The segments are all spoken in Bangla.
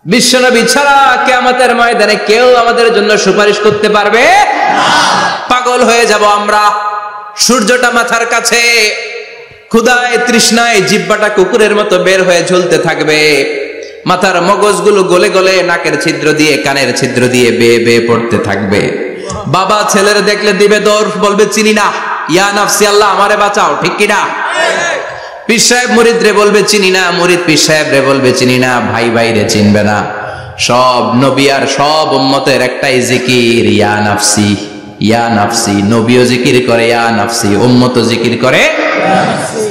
বিশ্বনবী ছাড়া কিয়ামতের ময়দানে কেউ আমাদের জন্য সুপারিশ করতে পারবে না। পাগল হয়ে যাব আমরা। সূর্যটা মাথার কাছে, ক্ষুধায় তৃষ্ণায় জিহ্বাটা কুকুরের মতো বের হয়ে ঝুলতে থাকবে, মাথার মগজগুলো গলে গলে নাকের ছিদ্র দিয়ে কানের ছিদ্র দিয়ে বেয়ে বেয়ে পড়তে থাকবে। বাবা ছেলের দেখলে দিবে দৌড়, বলবে চিনি না, ইয়া নাফসি আল্লাহ আমারে বাঁচাও, ঠিক কিনা? পীর সাহেব মুরিদ রে বলবে চিনি না, মুরিদ পীর সাহেব রে বলবে চিনি না, ভাই ভাই রে চিনবে না। সব নবী আর সব উম্মতের একটাই জিকির, ইয়া নাফসি ইয়া নাফসি। নবীও জিকির করে ইয়া নাফসি, উম্মতও জিকির করে ইয়া নাফসি।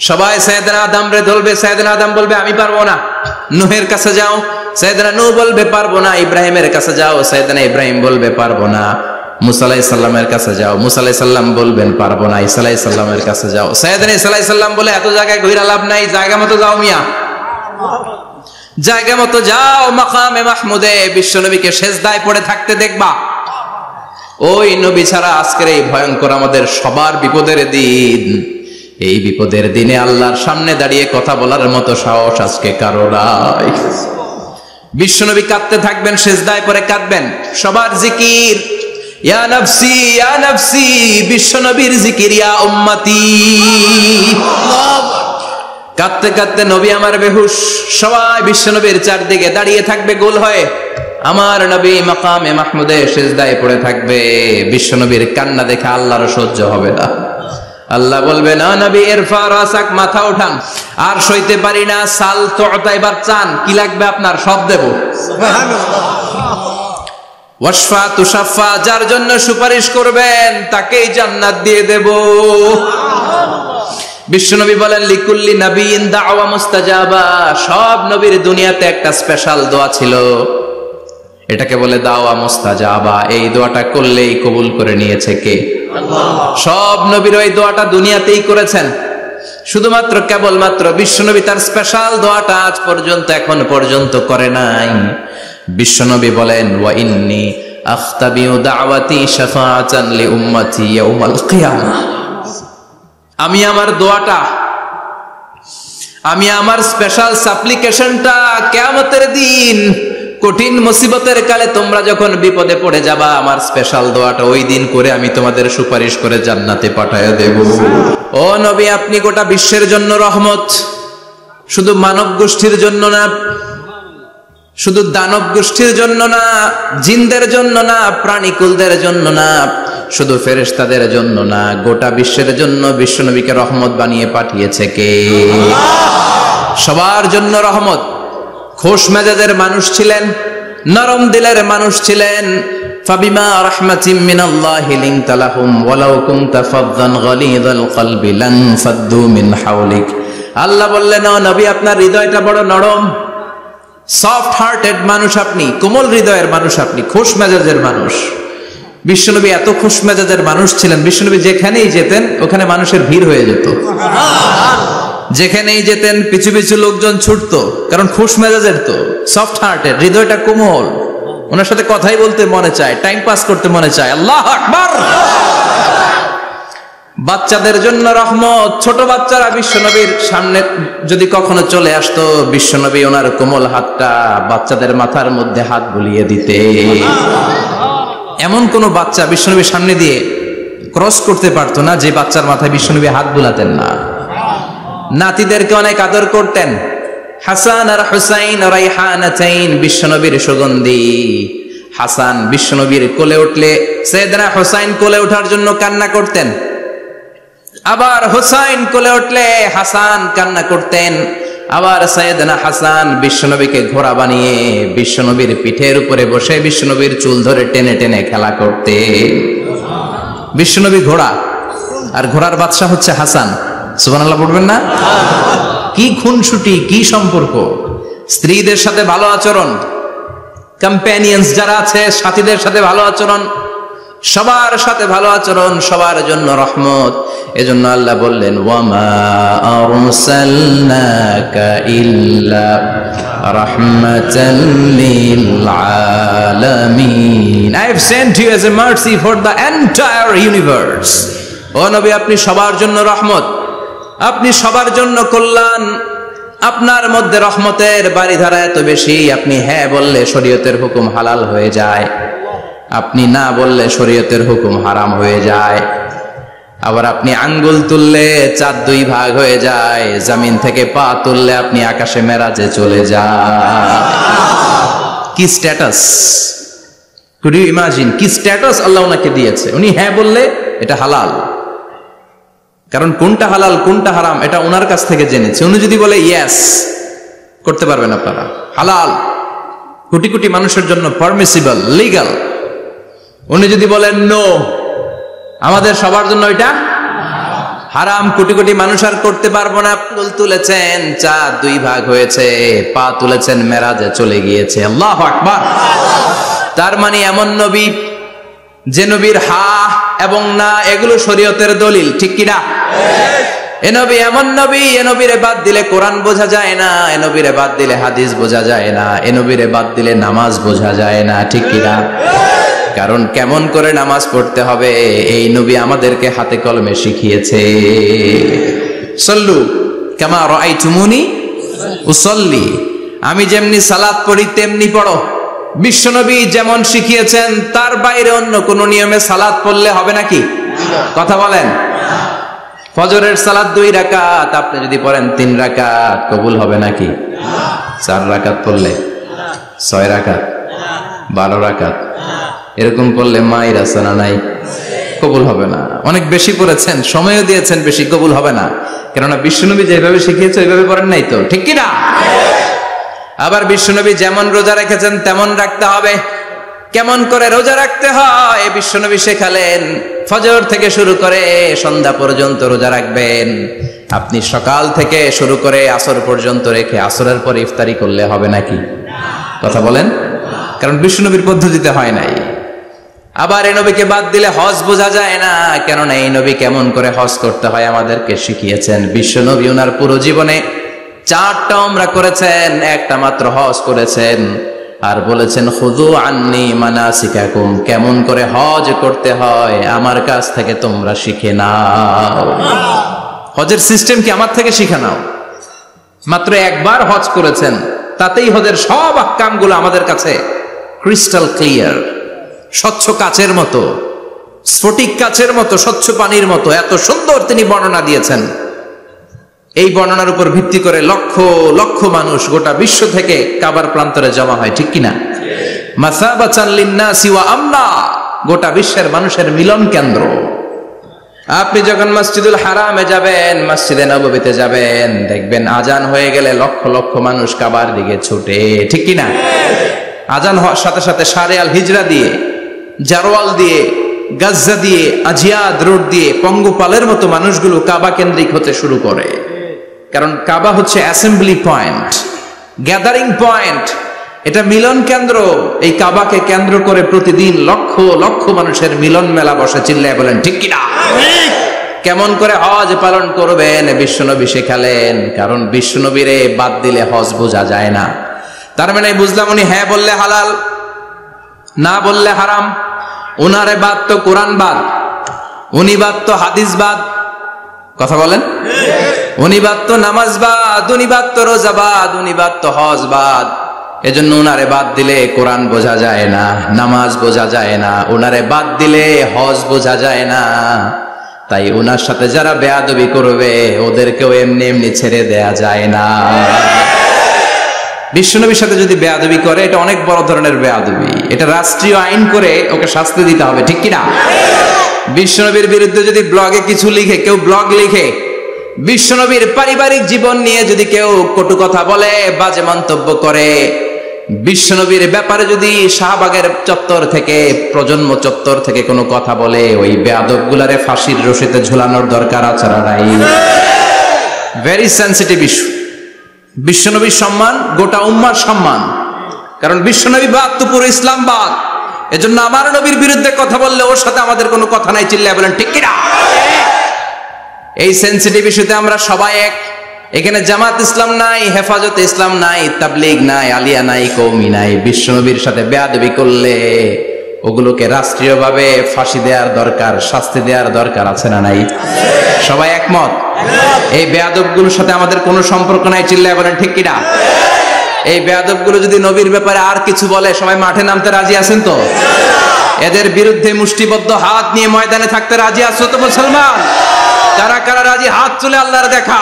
সবাই সাইয়েদনা আদম রে ধরবে, সাইয়েদনা আদম বলবে আমি পারবো না। নূহের কাছে যাও, সাইয়েদনা নূহ বলবে পারবো না। ইব্রাহিমের কাছে যাও, সাইয়েদনা ইব্রাহিম বলবে পারবো না। মুসা আলাইহিস সালামের কাছে যাও, মুসা আলাইহিস সালাম বলবেন পারবো না। ঈসা আলাইহিস সালামের কাছে যাও, সাইয়েদনা ঈসা আলাইহিস সালাম বলে এত জায়গায় ঘুরে লাভ নাই, জায়গা মতো যাও মিয়া, জায়গা মতো যাও। মাকামে মাহমুদে বিশ্বনবীকে সেজদায় পড়ে থাকতে দেখবা। ওই নবী ছাড়া আজকের এই ভয়ঙ্কর আমাদের সবার বিপদের দিন। এই বিপদের দিনে আল্লাহর সামনে দাঁড়িয়ে কথা বলার মতো সাহস আজকে কারো নাই। বিশ্বনবী কাঁদতে থাকবেন, সেজদায় পড়ে কাঁদবেন। সবার জিকির ইয়া নাফসি ইয়া নাফসি, বিশ্বনবীর জিকির ইয়া উম্মতি। কাঁদতে কাঁদতে নবী আমার বেহুশ, সবাই বিশ্বনবীর চারদিকে দাঁড়িয়ে থাকবে গোল হয়ে। আমার নবী মাকামে মাহমুদে সেজদায় পড়ে থাকবে। বিশ্বনবীর কান্না দেখে আল্লাহর সহ্য হবে না। আল্লাহ বলবে না নবী ইরফা রাসাক, মাথা ওঠান, আর সইতে পারি না। সাল তুতা, এবার চান, কি লাগবে আপনার সব দেব। ওয়াশফা তুশাফা, যার জন্য সুপারিশ করবেন তাকেই জান্নাত দিয়ে দেব। বিশ্বনবী বলেন লিকুল্লি নবিয়্যিন দাওয়া মুস্তাজাবা, সব নবীর দুনিয়াতে একটা স্পেশাল দোয়া ছিল, এটাকে বলে দাওয়া মুস্তাজাবা। এই দোয়াটা করলেই কবুল করে নিয়েছে কে? আল্লাহ। সব নবীর ওই দোয়াটা দুনিয়াতেই করেছেন, শুধুমাত্র কেবলমাত্র বিশ্বনবী তার স্পেশাল দোয়াটা আজ পর্যন্ত এখন পর্যন্ত করে নাই। বিশ্বনবী বলেন ওয়া ইন্নী আখতাবিউ দাওয়াতি শাফাআতান লি উম্মতি ইয়াউমাল কিয়ামাহ, আমি আমার দোয়াটা, আমি আমার স্পেশাল সাপ্লিকেশনটা কিয়ামতের দিন কঠিন মুসিবতের কালে তোমরা যখন বিপদে পড়ে যাবা, আমার স্পেশাল দোয়াটা ওই দিন করে আমি তোমাদের সুপারিশ করে জান্নাতে পাঠায় দেব। ও নবী, আপনি গোটা বিশ্বের জন্য রহমত, শুধু মানব গোষ্ঠীর জন্য না, শুধু দানব গোষ্ঠীর জন্য না, জিনদের জন্য না, প্রাণীকুলদের জন্য না, শুধু ফেরেশতাদের জন্য না, গোটা বিশ্বের জন্য বিশ্বনবীকে রহমত বানিয়ে পাঠিয়েছে কে? সবার জন্য রহমত। খোশ মেজাজের মানুষ ছিলেন, নরম দিলের মানুষ ছিলেন। ফাবিমা রাহমাতিম মিনাল্লাহি লিনতা লাহুম ওয়ালাউ কুনতা ফাযযান গালিযাল কলবি লানফাদ্দু মিন হাওলিক। আল্লাহ বললেন ও নবী, আপনার হৃদয়টা বড় নরম, সফট হার্টেড মানুষ আপনি, কোমল হৃদয়ের মানুষ আপনি, খোশ মেজাজের মানুষ। বিশ্বনবী এত খোশ মেজাজের মানুষ ছিলেন, বিশ্বনবী যেখানেই যেতেন ওখানে মানুষের ভিড় হয়ে যেত। যেখানেই যেতেন পিছু পিছু লোকজন ছুটতো, কারণ খোশ মেজাজের তো, সফট হার্টেড, হৃদয়টা কোমল, ওনার সাথে কথাই বলতে মনে চায়, টাইম পাস করতে মনে চায়। আল্লাহু আকবার। বাচ্চাদের জন্য রহমত, ছোট বাচ্চারা বিশ্বনবীর সামনে যদি কখনো চলে আসতো, বিশ্বনবী ওনার কোমল হাতটা বাচ্চাদের মাথার মধ্যে হাত বুলিয়ে দিতে। এমন কোন বাচ্চা বিশ্বনবীর সামনে দিয়ে ক্রস করতে পারতো না যে বাচ্চার মাথায় বিশ্বনবী হাত বুলাতেন না। নাতিদেরকে অনেক আদর করতেন। হাসান আর হুসাইন রাইহানাতাইন, বিশ্বনবীর সুগন্ধি। হাসান বিশ্বনবীর কোলে উঠলে সাইয়েদনা হুসাইন কোলে ওঠার জন্য কান্না করতেন, আবার হুসাইন কোলে উঠলে হাসান কান্না করতেন। আবার সাইয়েদনা হাসান বিশ্বনবীকে ঘোড়া বানিয়ে বিশ্বনবীর পিঠের উপরে বসে বিশ্বনবীর চুল ধরে টেনে টেনে খেলা করতে। বিশ্বনবী ঘোড়া, আর ঘোড়ার বাদশা হচ্ছে হাসান। সুবহানাল্লাহ পড়বেন না? কি খুনসুটি, কি সম্পর্ক। স্ত্রীদের সাথে ভালো আচরণ, কম্প্যানিয়ন্স যারা আছে সাথীদের সাথে ভালো আচরণ, সবার সাথে ভালো আচরণ, সবার জন্য রহমত। এজন্য আল্লাহ বললেন ওয়ামা আরসালনাকা ইল্লা রাহমাতাল লিল আলামিন, I have sent you as a mercy for the entire universe. ও নবী, আপনি সবার জন্য রহমত, আপনি সবার জন্য কল্যাণ, আপনার মধ্যে রহমতের বাড়িধারা এত বেশি, আপনি হ্যাঁ বললে শরীয়তের হুকুম হালাল হয়ে যায়, আপনি না বললে শরীয়তের হুকুম হারাম হয়ে যায়। আবার আপনি আঙ্গুল তুললে চাঁদ 2 ভাগ হয়ে যায়, জমিন থেকে পা তুললে আপনি আকাশে মেরাজে চলে যান। কি স্ট্যাটাস, কুড ইউ ইমাজিন কি স্ট্যাটাস আল্লাহ ওনাকে দিয়েছে। উনি হ্যাঁ বললে এটা হালাল, কারণ কোনটা হালাল কোনটা হারাম এটা ওনার কাছ থেকে জেনেছে। উনি যদি বলে ইয়েস, করতে পারবেন আপনারা, হালাল, কোটি কোটি মানুষের জন্য পারমিসিবল, লিগ্যাল। উনি যদি বলেন নো, আমাদের সবার জন্য এটা হারাম, কোটি কোটি মানুষ আর করতে পারবো না। ফুল তুলেছেন, চাঁদ 2 ভাগ হয়েছে, পা তুলেছেন, মেরাজে চলে গিয়েছে। আল্লাহু আকবার। তার মানে এমন নবী যে নবীর হা এবং না এগুলো শরীয়তের দলিল, ঠিক কি না? এ নবী এমন নবী, এ নবীরে বাদ দিলে কোরআন বোঝা যায় না, এ নবীরে বাদ দিলে হাদিস বোঝা যায় না, এ নবীরে বাদ দিলে নামাজ বোঝা যায় না, ঠিক কি না? কারণ কেমন করে নামাজ পড়তে হবে এই নবী আমাদেরকে হাতে কলমে শিখিয়েছে। সল্লু কামা রাআইতুমুনি উসাল্লি, আমি যেমনি সালাত পড়ি তেমনি পড়ো। বিশ্বনবী যেমন শিখিয়েছেন তার বাইরে অন্য কোন নিয়মে সালাত পড়লে হবে নাকি? কথা বলেন। ফজরের সালাত 2 রাকাত, আপনি যদি পড়েন 3 রাকাত, কবুল হবে নাকি? 4 রাকাত পড়লে, 6 রাকাত, 12 রাকাত এরকম পড়লে মায়ের আসানা নাই, কবুল হবে না। অনেক বেশি পড়েছেন, সময়ও দিয়েছেন বেশি, কবুল হবে না। কেননা বিশ্বনবী যেভাবে শিখিয়েছে ওইভাবে পড়েন নাই তো, ঠিক কি না? আবার বিশ্বনবী যেমন রোজা রেখেছেন তেমন রাখতে হবে। কেমন করে রোজা রাখতে হয় বিশ্বনবী শেখালেন। ফজর থেকে শুরু করে সন্ধ্যা পর্যন্ত রোজা রাখবেন। আপনি সকাল থেকে শুরু করে আসর পর্যন্ত রেখে আসরের পর ইফতারি করলে হবে নাকি? কথা বলেন। কারণ বিশ্বনবীর পদ্ধতিতে হয় নাই। আবার এই নবীকে বাদ দিলে হজ বোঝা যায় না, কেননা এই নবী কেমন করে হজ করতে হয় আমাদেরকে শিখিয়েছেন। বিশ্বনবী ওনার পুরো জীবনে 4টা উমরা করেছেন, একটা মাত্র হজ করেছেন। আর বলেছেন খুযু আন্নী মানাসিকাকুম, কেমন করে হজ করতে হয় আমার কাছ থেকে তোমরা শিখে নাও। হজের সিস্টেম কি আমার থেকে শিখে নাও। মাত্র একবার হজ করেছেন, তাতেই হজের সব আহকামগুলো আমাদের কাছে ক্রিস্টাল ক্লিয়ার, স্বচ্ছ কাচের মতো, স্ফটিক কাচের মতো, স্বচ্ছ পানির মতো এত সুন্দর তিনি বর্ণনা দিয়েছেন। এই বর্ণনার উপর ভিত্তি করে লক্ষ লক্ষ মানুষ গোটা বিশ্ব থেকে কাবার প্রান্তরে জমা হয়, ঠিক কিনা? মাসাবাতান লিন্নাসি ওয়া আমনা, গোটা বিশ্বের মানুষের মিলন কেন্দ্র। আপনি যখন মসজিদুল হারামে যাবেন, মসজিদে নববীতে যাবেন, দেখবেন আজান হয়ে গেলে লক্ষ লক্ষ মানুষ কাবার দিকে ছুটে, ঠিক কিনা? আজান হওয়ার সাথে সাথে শারে আল হিজরা দিয়ে, জারওয়াল দিয়ে, গাজ্জা দিয়ে, আজিয়াদ রোড দিয়ে পঙ্গপালের মতো মানুষগুলো কাবা কেন্দ্রিক হতে শুরু করে। কারণ কাবা হচ্ছে অ্যাসেম্বলি পয়েন্ট, গ্যাদারিং পয়েন্ট, এটা মিলন কেন্দ্র। এই কাবাকে কেন্দ্র করে প্রতিদিন লক্ষ লক্ষ মানুষের মিলন মেলা বসে। চিল্লায় বলেন ঠিক কিনা? কেমন করে হজ পালন করবেন বিশ্বনবী শেখালেন। কারণ বিশ্বনবীরে বাদ দিলে হজ বোঝা যায় না। তার মানে বুঝলাম উনি হ্যাঁ বললে হালাল, না বললে হারাম। উনারে বাদ তো কোরআন বাদ, উনি বাদ তো হাদিস বাদ। কথা বলেন। উনি বাদ তো নামাজ বাদ, উনি বাদ তো রোজা বাদ, উনি বাদ তো হজ বাদ। এজন্য উনারে বাদ দিলে কোরআন বোঝা যায় না, নামাজ বোঝা যায় না, উনারে বাদ দিলে হজ বোঝা যায় না। তাই উনার সাথে যারা বেয়াদবি করবে ওদেরকেও এমনি এমনি ছেড়ে দেয়া যায় না। বিশ্বনবীর সাথে যদি বেয়াদবি করে এটা অনেক বড় ধরনের বেয়াদবি, এটা রাষ্ট্রীয় আইন করে ওকে শাস্তি দিতে হবে, ঠিক কিনা? বিশ্বনবীর বিরুদ্ধে যদি ব্লগে কিছু লিখে, কেউ ব্লগ লিখে, বিশ্বনবীর পারিবারিক জীবন নিয়ে যদি কেউ কটু কথা বলে, বাজে মন্তব্য করে, বিশ্বনবীর ব্যাপারে যদি শাহবাগের চত্বর থেকে, প্রজন্ম চত্বর থেকে কোনো কথা বলে, ওই বেয়াদব গুলারে ফাঁসির রশিতে ঝুলানোর দরকার আছে না নাই? Very sensitive issue. বিশ্বনবীর সম্মান গোটা উম্মার সম্মান। কারণ বিশ্বনবী বাদ তো পুরো ইসলাম বাদ। এজন্য আমার নবীর বিরুদ্ধে কথা বললে ওর সাথে আমাদের কোনো কথা নাই। চিল্লায় বলেন ঠিক কিনা? এই সেনসিটিভ ইস্যুতে আমরা সবাই এক। এখানে জামাত ইসলাম নাই, হেফাজতে ইসলাম নাই, তাবলীগ নাই, আলিয়া নাই, কওমি নাই। বিশ্বনবীর সাথে বেয়াদবি করলে ওগুলোকে রাষ্ট্রীয়ভাবে ফাঁসি দেওয়ার দরকার, শাস্তি দেওয়ার দরকার আছে না নাই? সবাই একমত? এই বেয়াদবগুলোর সাথে আমাদের কোনো সম্পর্ক নাই, চিল্লায় বলেন ঠিক কিনা? এই বেয়াদবগুলো যদি নবীর ব্যাপারে আর কিছু বলে সবাই মাঠে নামতে রাজি আছেন তো? এদের বিরুদ্ধে মুষ্টিবদ্ধ হাত নিয়ে ময়দানে থাকতে রাজি আছো তো মুসলমান? কারা কারা রাজি হাত তুলে আল্লাহর দেখা?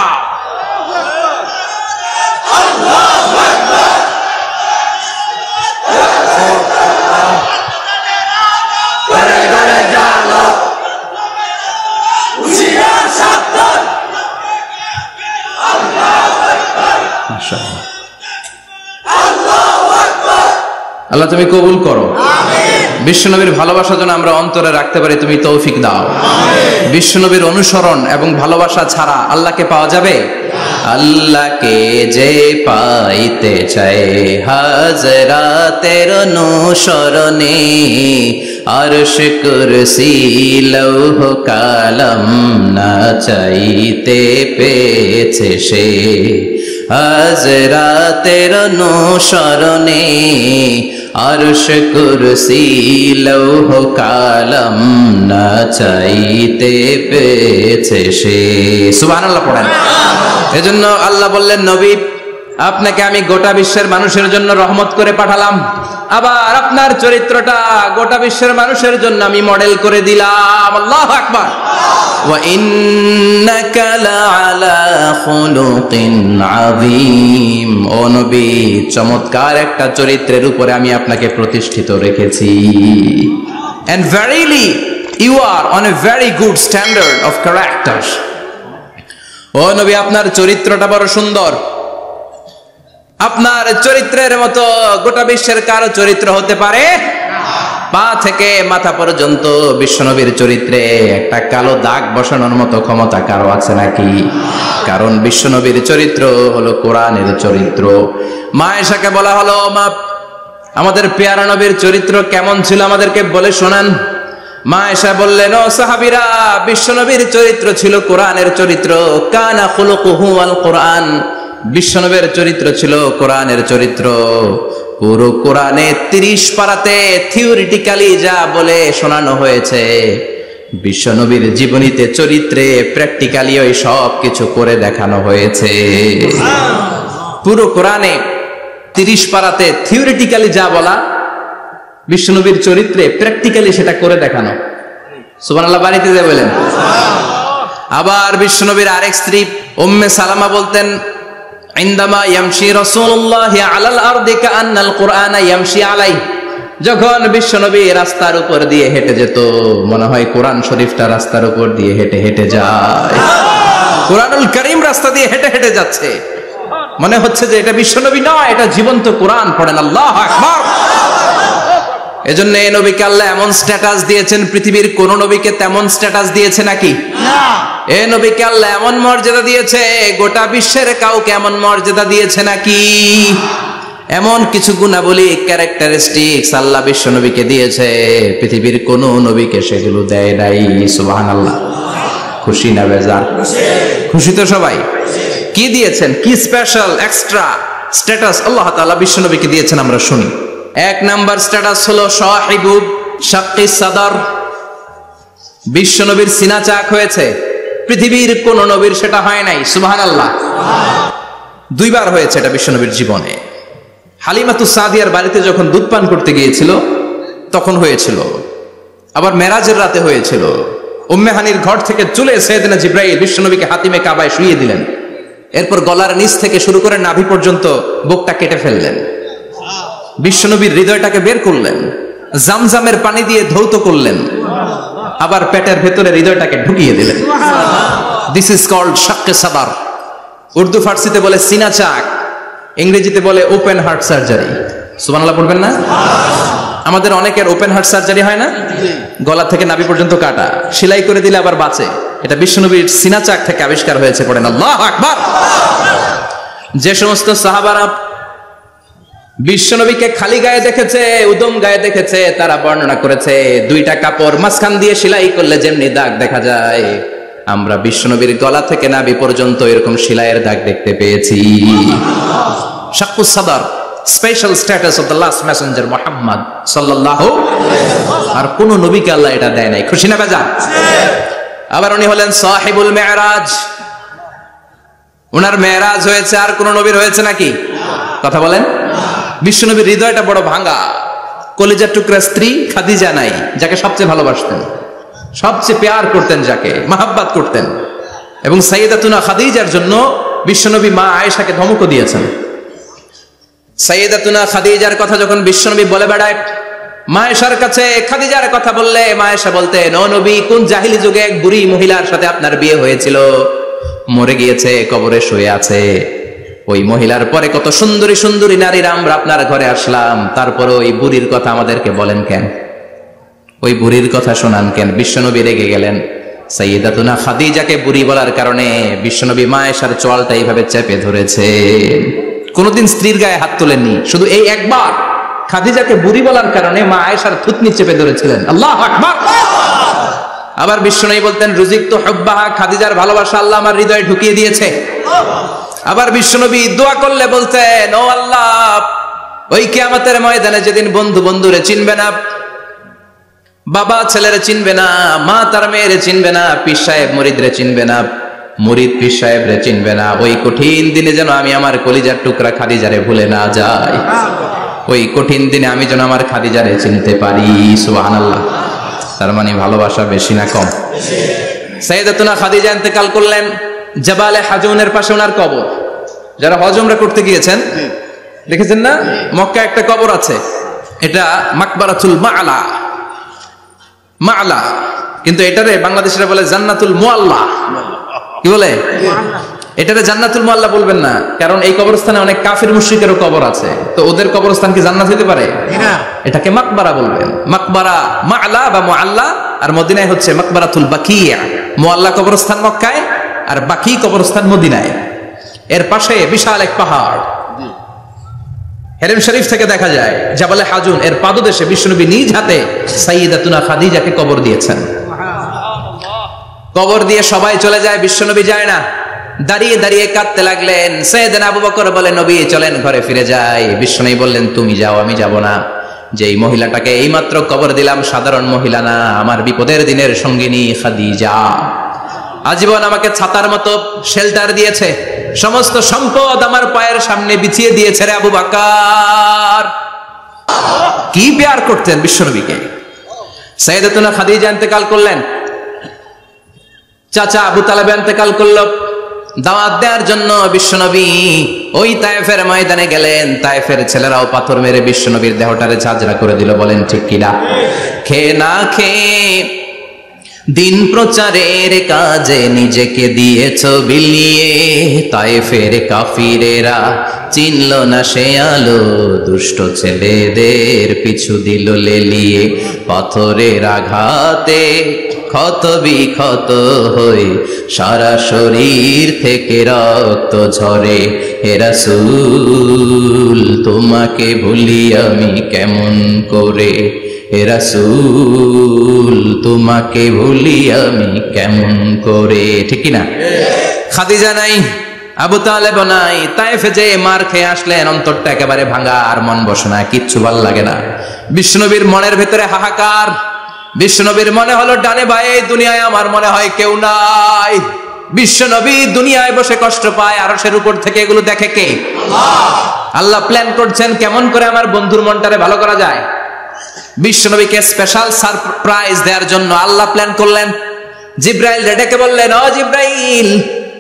আল্লাহ তুমি কবুল করো। বিশ্বনবীর ভালোবাসা যেন আমরা অন্তরে রাখতে পারি, তুমি তৌফিক দাও। বিশ্বনবীর অনুসরণ এবং ভালোবাসা ছাড়া আল্লাহকে পাওয়া যাবে? আল্লাহকে যে পাইতে চায় হাজরাতের অনুসরণে, আরশ কুরসি লৌহ কালাম না চাইতে পেয়েছে সে। হাজরাতের অনুসরণে আরশ কুরসি লৌহ কালাম না চাইতে পেয়েছে সে। সুবহানাল্লাহ পড়েন। এজন্য আল্লাহ বললেন, নবী আপনাকে আমি গোটা বিশ্বের মানুষের জন্য রহমত করে পাঠালাম, আবার আপনার চরিত্রটা গোটা বিশ্বের মানুষের জন্য আমি মডেল করে দিলাম। আল্লাহু আকবার। ওয়া ইন্নাকা লাআলা খুলুকিন আযীম। ও নবী, চমৎকার একটা চরিত্রের উপরে আমি আপনাকে প্রতিষ্ঠিত রেখেছি। And verily you are on a very good standard of character. ও নবী, আপনার চরিত্রটা বড় সুন্দর। আপনার চরিত্রের মতো গোটা বিশ্বের কারো চরিত্র হতে পারে? পা থেকে মাথা পর্যন্ত বিশ্বনবীর চরিত্রে একটা কালো দাগ বসানোর মতো ক্ষমতা কারো আছে নাকি? কারণ বিশ্বনবীর চরিত্র হলো কোরআনের চরিত্র। মা আয়েশাকে বলা হলো, মা আমাদের পেয়ারা নবীর চরিত্র কেমন ছিল আমাদেরকে বলে শোনান। মা আয়েশা বললেন, ও সাহাবীরা, বিশ্বনবীর চরিত্র ছিল কোরআনের চরিত্র। কানা খুলুকুহু আল কোরআন। বিশ্বনবীর চরিত্র ছিল কোরআনের চরিত্র। পুরো কোরআনে 30 পারাতে থিওরিটিক্যালি যা বলে শোনানো হয়েছে, বিশ্বনবীর জীবনীতে চরিত্রে প্র্যাকটিক্যালি ওই সব কিছু করে দেখানো হয়েছে। পুরো কোরআনে 30 পারাতে থিওরিটিক্যালি যা বলা, বিশ্বনবীর চরিত্রে প্র্যাকটিক্যালি সেটা করে দেখানো। সুবহানাল্লাহ বাড়িতে যে বলেন। আবার বিশ্বনবীর আরেক স্ত্রী উম্মে সালামা বলতেন, ইনদামা ইয়ামশি রাসূলুল্লাহি আলাল আরদি কাআন্নাল কুরআনা ইয়ামশি আলাইহি। যখন বিশ্বনবী রাস্তার উপর দিয়ে হেঁটে যেত, মনে হয় কোরআন শরীফটা রাস্তার উপর দিয়ে হেঁটে হেঁটে যায়। কোরআনুল কারীম রাস্তা দিয়ে হেঁটে হেঁটে যাচ্ছে, মনে হচ্ছে যে এটা বিশ্বনবী নয়, এটা জীবন্ত কোরআন। পড়েন আল্লাহু আকবার। এজন্য এই নবীকে আল্লাহ এমন স্ট্যাটাস দিয়েছেন, পৃথিবীর কোন নবীকে তেমন স্ট্যাটাস দিয়েছে নাকি? না। এই নবীকে আল্লাহ এমন মর্যাদা দিয়েছে, গোটা বিশ্বের কাউকে এমন মর্যাদা দিয়েছে নাকি? এমন কিছু গুণাবলী, ক্যারেক্টারিস্টিক্স আল্লাহ বিশ্ব নবীকে দিয়েছে, পৃথিবীর কোন নবীকে সেগুলো দেয় নাই। সুবহানাল্লাহ। খুশি না বেজার? খুশি তো সবাই? কি দিয়েছেন, কি স্পেশাল এক্সট্রা স্ট্যাটাস আল্লাহ তাআলা বিশ্ব নবীকে দিয়েছেন আমরা শুনি। এক নাম্বার স্ট্যাটাস হলো সাহিবু শাক্কিস সাদর। বিশ্ব নবীর সিনা চাক হয়েছে, পৃথিবীর কোন নবীর সেটা হয় নাই। সুবহানাল্লাহ। 2 বার হয়েছে এটা বিশ্ব নবীর জীবনে। হালিমাতুস সাদিয়ার বাড়িতে যখন দুধ পান করতে গিয়েছিল তখন হয়েছিল, আবার মেরাজের রাতে হয়েছিল। উম্মে হানির ঘর থেকে চলে সাইয়েদনা জিবরাইল বিশ্ব নবীকে হাতিমে কাবায় শুইয়ে দিলেন, এরপর গলার নিচ থেকে শুরু করে নাভি পর্যন্ত বুকটা কেটে ফেললেন, বিশ্বনবীর হৃদয়টাকে বের করলেন, জামজামের পানি দিয়ে ধৌত করলেন, আবার পেটের ভেতরে হৃদয়টাকে ঢুকিয়ে দিলেন। দিস ইজ কল্ড শাক্কে সাদার। উর্দু ফার্সিতে বলে সিনা চাক, ইংরেজিতে বলে ওপেন হার্ট সার্জারি। সুবহানাল্লাহ পড়বেন না? আমাদের অনেকের ওপেন হার্ট সার্জারি হয় না, গলা থেকে নাভি পর্যন্ত কাটা, সেলাই করে দিলে আবার বাঁচে। এটা বিশ্বনবীর সিনা চাক থেকে আবিষ্কার হয়েছে। পড়েন আল্লাহু আকবার। যে সমস্ত সাহাবারা বিশ্বনবীকে খালি গায়ে দেখেছে, উদম গায়ে দেখেছে, তারা বর্ণনা করেছে 2টা কাপড় মাঝখান দিয়ে সেলাই করলে যেমনি দাগ দেখা যায়, আমরা বিশ্বনবীর গলা থেকে নাভি পর্যন্ত এরকম সেলাইয়ের দাগ দেখতে পেয়েছি। শাক্কুস সাদর, special status of the last Messenger Muhammad সাল্লাল্লাহু আলাইহি ওয়াসাল্লাম। আর কোন নবীকে আল্লাহ এটা দেয় নাই। খুশি না বেজার? আবার উনি হলেন সাহিবুল মেরাজ। ওনার মেরাজ হয়েছে, আর কোন নবীর হয়েছে নাকি? কথা বলেন। বিশ্বনবীর হৃদয়টা বড় ভাঙা, কলিজার টুকরা স্ত্রী খাদিজা নাই, যাকে সবচেয়ে ভালোবাসতেন, সবচেয়ে প্যার করতেন, যাকে মাহাব্বাত করতেন। এবং সাইয়েদাতুনা খাদিজার জন্য বিশ্বনবী মা আয়েশাকে ধমকও দিয়েছেন। সাইয়েদাতুনা খাদিজার কথা যখন বিশ্বনবী বলে বেড়ায় মা আয়েশার কাছে, খাদিজার কথা বললে মা আয়েশা বলতেন, ও নবী, কোন জাহিলি যুগে এক বুড়ি মহিলার সাথে আপনার বিয়ে হয়েছিল, মরে গিয়েছে, কবরে শুয়ে আছে। ওই মহিলার পরে কত সুন্দরী সুন্দরী নারীরা আমরা আপনার ঘরে আসলাম, তারপরে ওই বুড়ির কথা আমাদেরকে বলেন কেন? ওই বুড়ির কথা শোনান কেন? বিশ্বনবী রেগে গেলেন। সাইয়েদাতুনা খাদিজাকে বুড়ি বলার কারণে বিশ্বনবী মা আয়েশার চোয়ালটা এইভাবে চেপে ধরেছে। কোনদিন স্ত্রীর গায়ে হাত তোলেননি, শুধু এই একবার খাদিজাকে বুড়ি বলার কারণে মা আয়েশার থুতনি চেপে ধরেছিলেন। আল্লাহু আকবার। আবার বিশ্বনবী বলতেন, রুজিকতু হুব্বাহা, খাদিজার ভালোবাসা আল্লাহ আমার হৃদয়ে ঢুকিয়ে দিয়েছে। আবার বিশ্বনবী দোয়া করলে বলতেন, ও আল্লাহ, ওই কিয়ামতের ময়দানে যেদিন বন্ধু বন্ধুরে চিনবে না, বাবা ছেলেরে চিনবে না, মা তার মেয়েরে চিনবে না, পীর সাহেব মুরিদরে চিনবে না, মুরিদ পীর সাহেবরে চিনবে না, ওই কঠিন দিনে যেন আমি আমার কলিজার টুকরা খাদিজারে ভুলে না যাই। ওই কঠিন দিনে আমি যেন আমার খাদিজারে চিনতে পারি। সুবহানাল্লাহ। তার মানে ভালোবাসা বেশি না কম? সাইয়েদাতুনা খাদিজা ইন্তেকাল করলেন। জাবালে হাজুনের পাশে ওনার কবর। যারা হজ উমরা করতে গিয়েছেন দেখেছেন না, মক্কায় একটা কবর আছে, এটা মাকবারাতুল মা'লা। মা'লা, কিন্তু এটারে বাংলাদেশিরা বলে জান্নাতুল মুআল্লা। কি বলে? এটারে জান্নাতুল মুআল্লা বলবেন না, কারণ এই কবরস্থানে অনেক কাফির মুশরিকেরও কবর আছে, তো ওদের কবরস্থান কি জান্নাত হতে পারে? এটাকে মাকবারা বলবেন। মাকবারা মা'লা বা মুআল্লা, আর মদিনায় হচ্ছে মাকবারাতুল বাকিয়া। মুআল্লা কবরস্থান মক্কায়, আর বাকি কবরস্থান মদিনায়। এর পাশে বিশাল এক পাহাড়, হেরেম শরীফ থেকে দেখা যায় জাবালে হাজুন, এর পাদদেশে বিশ্বনবী নিজ হাতে সাইয়েদাতুনা খাদিজাকে কবর দিয়েছেন। কবর দিয়ে সবাই চলে যায়, বিশ্বনবী যায় না। দাঁড়িয়ে দাঁড়িয়ে কাঁদতে লাগলেন। সাইয়েদনা আবু বকর বলে, নবী চলেন ঘরে ফিরে যাই। বিশ্বনবী বললেন, তুমি যাও, আমি যাব না। যেই মহিলাটাকে এইমাত্র কবর দিলাম সাধারণ মহিলা না, আমার বিপদের দিনের সঙ্গিনী খাদিজা। আজীবন আমাকে ছাতার মতো শেল্টার দিয়েছে, সমস্ত সম্পদ আমার পায়ের সামনে বিছিয়ে দিয়েছে রে আবু বকর। কি প্যার করতেন বিশ্বনবীকে। সাইয়েদাতুনা খাদিজা ইন্তেকাল করলেন, চাচা আবু তালেব ইন্তেকাল করল। দাওয়াত দেওয়ার জন্য বিশ্বনবী ওই তায়েফের ময়দানে গেলেন। তায়েফের ছেলেরাও পাথর মেরে বিশ্বনবীর দেহটারে ঝাঁঝরা করে দিল। বলেন ঠিক কিনা? খেয়ে না খেয়ে দিন প্রচারের কাজে নিজেকে দিয়েছ বিলিয়ে, তায়েফের কাফিরেরা চিনল না সে আলো, দুষ্ট ছেলেদের পিছু দিল লেলিয়ে। পাথরের আঘাতে ক্ষত বিক্ষত হয়ে সারা শরীর থেকে রক্ত ঝরে। হে রাসূল তোমাকে ভুলি আমি কেমন করে, হে রাসূল তোমাকে ভুলি আমি কেমন করে। ঠিক কিনা? খাদিজা নাই, আবু তালেব নাই, তায়েফে যে মার খেয়ে আসলেন, অন্তরটা একেবারে ভাঙা, আর মন বসে না, কিচ্ছু ভাল লাগে না। বিশ্বনবীর মনের ভেতরে হাহাকার। বিশ্বনবীর মনে হলো ডানে বায়ে দুনিয়ায় আমার মনে হয় কেউ নাই। বিশ্বনবী দুনিয়ায় বসে কষ্ট পায়, আরশের উপর থেকে এগুলো দেখে কে? আল্লাহ প্ল্যান করছেন কেমন করে আমার বন্ধুর মনটারে ভালো করা যায়। বিশ্বনবীকে স্পেশাল সারপ্রাইজ দেওয়ার জন্য আল্লাহ প্ল্যান করলেন। জিব্রাইল ডেকে বললেন, ও জিব্রাইল,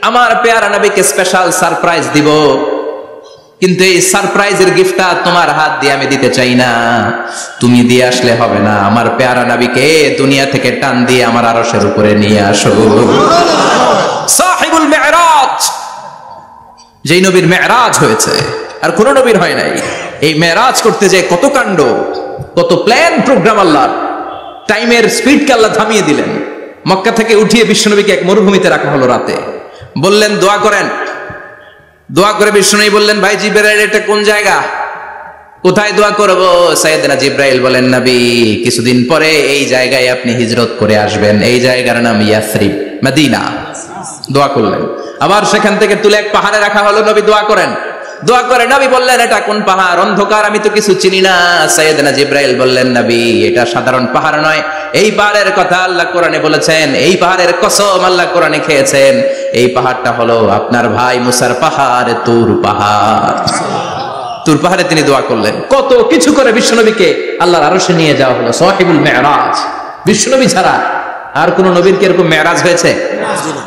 আমার পেয়ারা নবীকে স্পেশাল সারপ্রাইজ দিব, কিন্তু এই সারপ্রাইজের গিফটটা তোমার হাত দিয়ে আমি দিতে চাই না, তুমি দিয়ে আসলে হবে না। আমার পেয়ারা নবীকে দুনিয়া থেকে টান দিয়ে আমার আরশের উপরে নিয়ে আসো। সাহিবুল মেরাজ, যেই নবীর মেরাজ হয়েছে আর কোন নবীর হয় নাই। এই মেরাজ করতে যে কত কাণ্ড, কত প্ল্যান প্রোগ্রাম। আল্লাহ টাইমের স্পিডকে আল্লাহ থামিয়ে দিলেন। মক্কা থেকে উঠিয়ে বিশ্বনবীকে এক মরুভূমিতে রাখা হলো রাতে। বললেন দোয়া করেন। দোয়া করে বিশ্বনবী বললেন, ভাই জিবরাইল, এটা কোন জায়গা, কোথায় দোয়া করব? সাইয়েদনা জিবরাইল বলেন, নবী কিছুদিন পরে এই জায়গায় আপনি হিজরত করে আসবেন, এই জায়গার নাম ইয়াসরিব, মদিনা। দোয়া করলেন। আবার সেখান থেকে তুলে এক পাহাড়ে রাখা হলো, নবী দোয়া করেন। দোয়া করে নবী বললেন, এটা কোন পাহাড়? অন্ধকার, আমি তো কিছু চিনি না। সাইয়েদনা জিব্রাইল বললেন, নবী এটা সাধারণ পাহাড় নয়, এই পাহাড়ের কথা আল্লাহ কোরআনে বলেছেন, এই পাহাড়ের কসম আল্লাহ কোরআনে খেয়েছেন। এই পাহাড়টা হলো আপনার ভাই মুসার পাহাড়, তুর পাহাড়। তুর পাহাড়ে তিনি দোয়া করলেন। কত কিছু করে বিশ্বনবীকে আল্লাহর আরশে নিয়ে যাওয়া হলো, সাহিবুল মেরাজ। বিশ্বনবী ছাড়া আর কোন নবীর কি এরকম মেরাজ হয়েছে?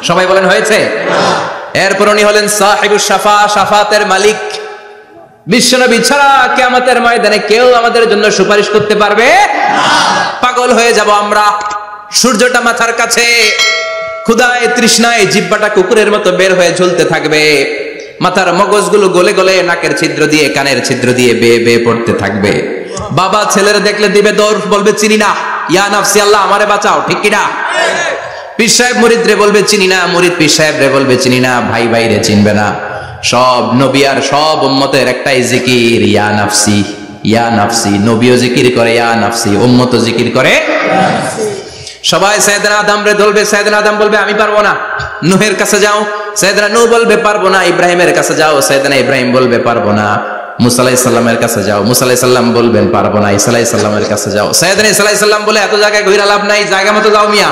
সবাই বলেন হয়েছে। এরপর উনি হলেন সাহিবুস শাফা, শাফাতের মালিক। বিশ্বনবী ছাড়া কিয়ামতের ময়দানে কেউ আমাদের জন্য সুপারিশ করতে পারবে না। পাগল হয়ে যাব আমরা। সূর্যটা মাথার কাছে, ক্ষুধায় তৃষ্ণায় জিহ্বাটা কুকুরের মতো বের হয়ে ঝুলতে থাকবে। মাথার মগজগুলো গলে গলে নাকের ছিদ্র দিয়ে কানের ছিদ্র দিয়ে বেয়ে বেয়ে পড়তে থাকবে। বাবা ছেলেরা দেখলে দিবে দৌড়, বলবে চিনি না, ইয়া নাফসি আল্লাহ আমারে বাঁচাও, ঠিক কিনা? পীর সাহেব মুরিদ রে বলবে চিনি না, মুরিদ পীর সাহেব রে বলবে চিনি না, ভাই ভাই রে চিনবে না। সব নবী আর সব উম্মতের একটাই জিকির, ইয়া নাফসি ইয়া নাফসি। নবীও জিকির করে ইয়া নাফসি, উম্মতও জিকির করে। সবাই সাইয়েদনা আদম রে ধরবে, সাইয়েদনা আদম বলবে আমি পারবো না। নূহের কাছে যাও, সাইয়েদনা নূহ বলবে পারবো না। ইব্রাহিমের কাছে যাও, সাইয়েদনা ইব্রাহিম বলবে পারবো না। মুসা আলাইহিস সালামের কাছে যাও, মুসা আলাইহিস সালাম বলবেন পারবো না। ঈসা আলাইহিস সালামের কাছে যাও, সাইয়েদনা ঈসা আলাইহিস সালাম বলে এত জায়গায় ঘুরে লাভ নাই, জায়গা মতো যাও মিয়া,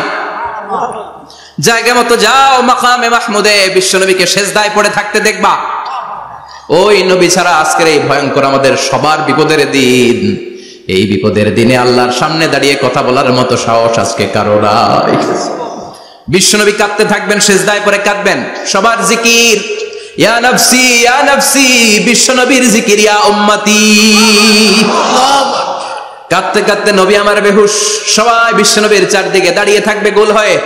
জায়গা মতো যাও। মাকামে মাহমুদে বিশ্বনবীকে সেজদায় পড়ে থাকতে দেখবা। ওই নবী ছাড়া আজকের এই ভয়ঙ্কর আমাদের সবার বিপদের দিন, এই বিপদের দিনে আল্লাহর সামনে দাঁড়িয়ে কথা বলার মতো সাহস আজকে কারো নাই। বিশ্বনবী কাঁদতে থাকবেন, সেজদায় পড়ে কাঁদবেন। সবার জিকির ইয়া নাফসি ইয়া নাফসি, বিশ্বনবীর জিকির ইয়া উম্মতি। কাঁদতে কাঁদতে নবী আমার বেহুশ, সবাই বিশ্বনবীর চারদিকে দাঁড়িয়ে থাকবে গোল হয়ে।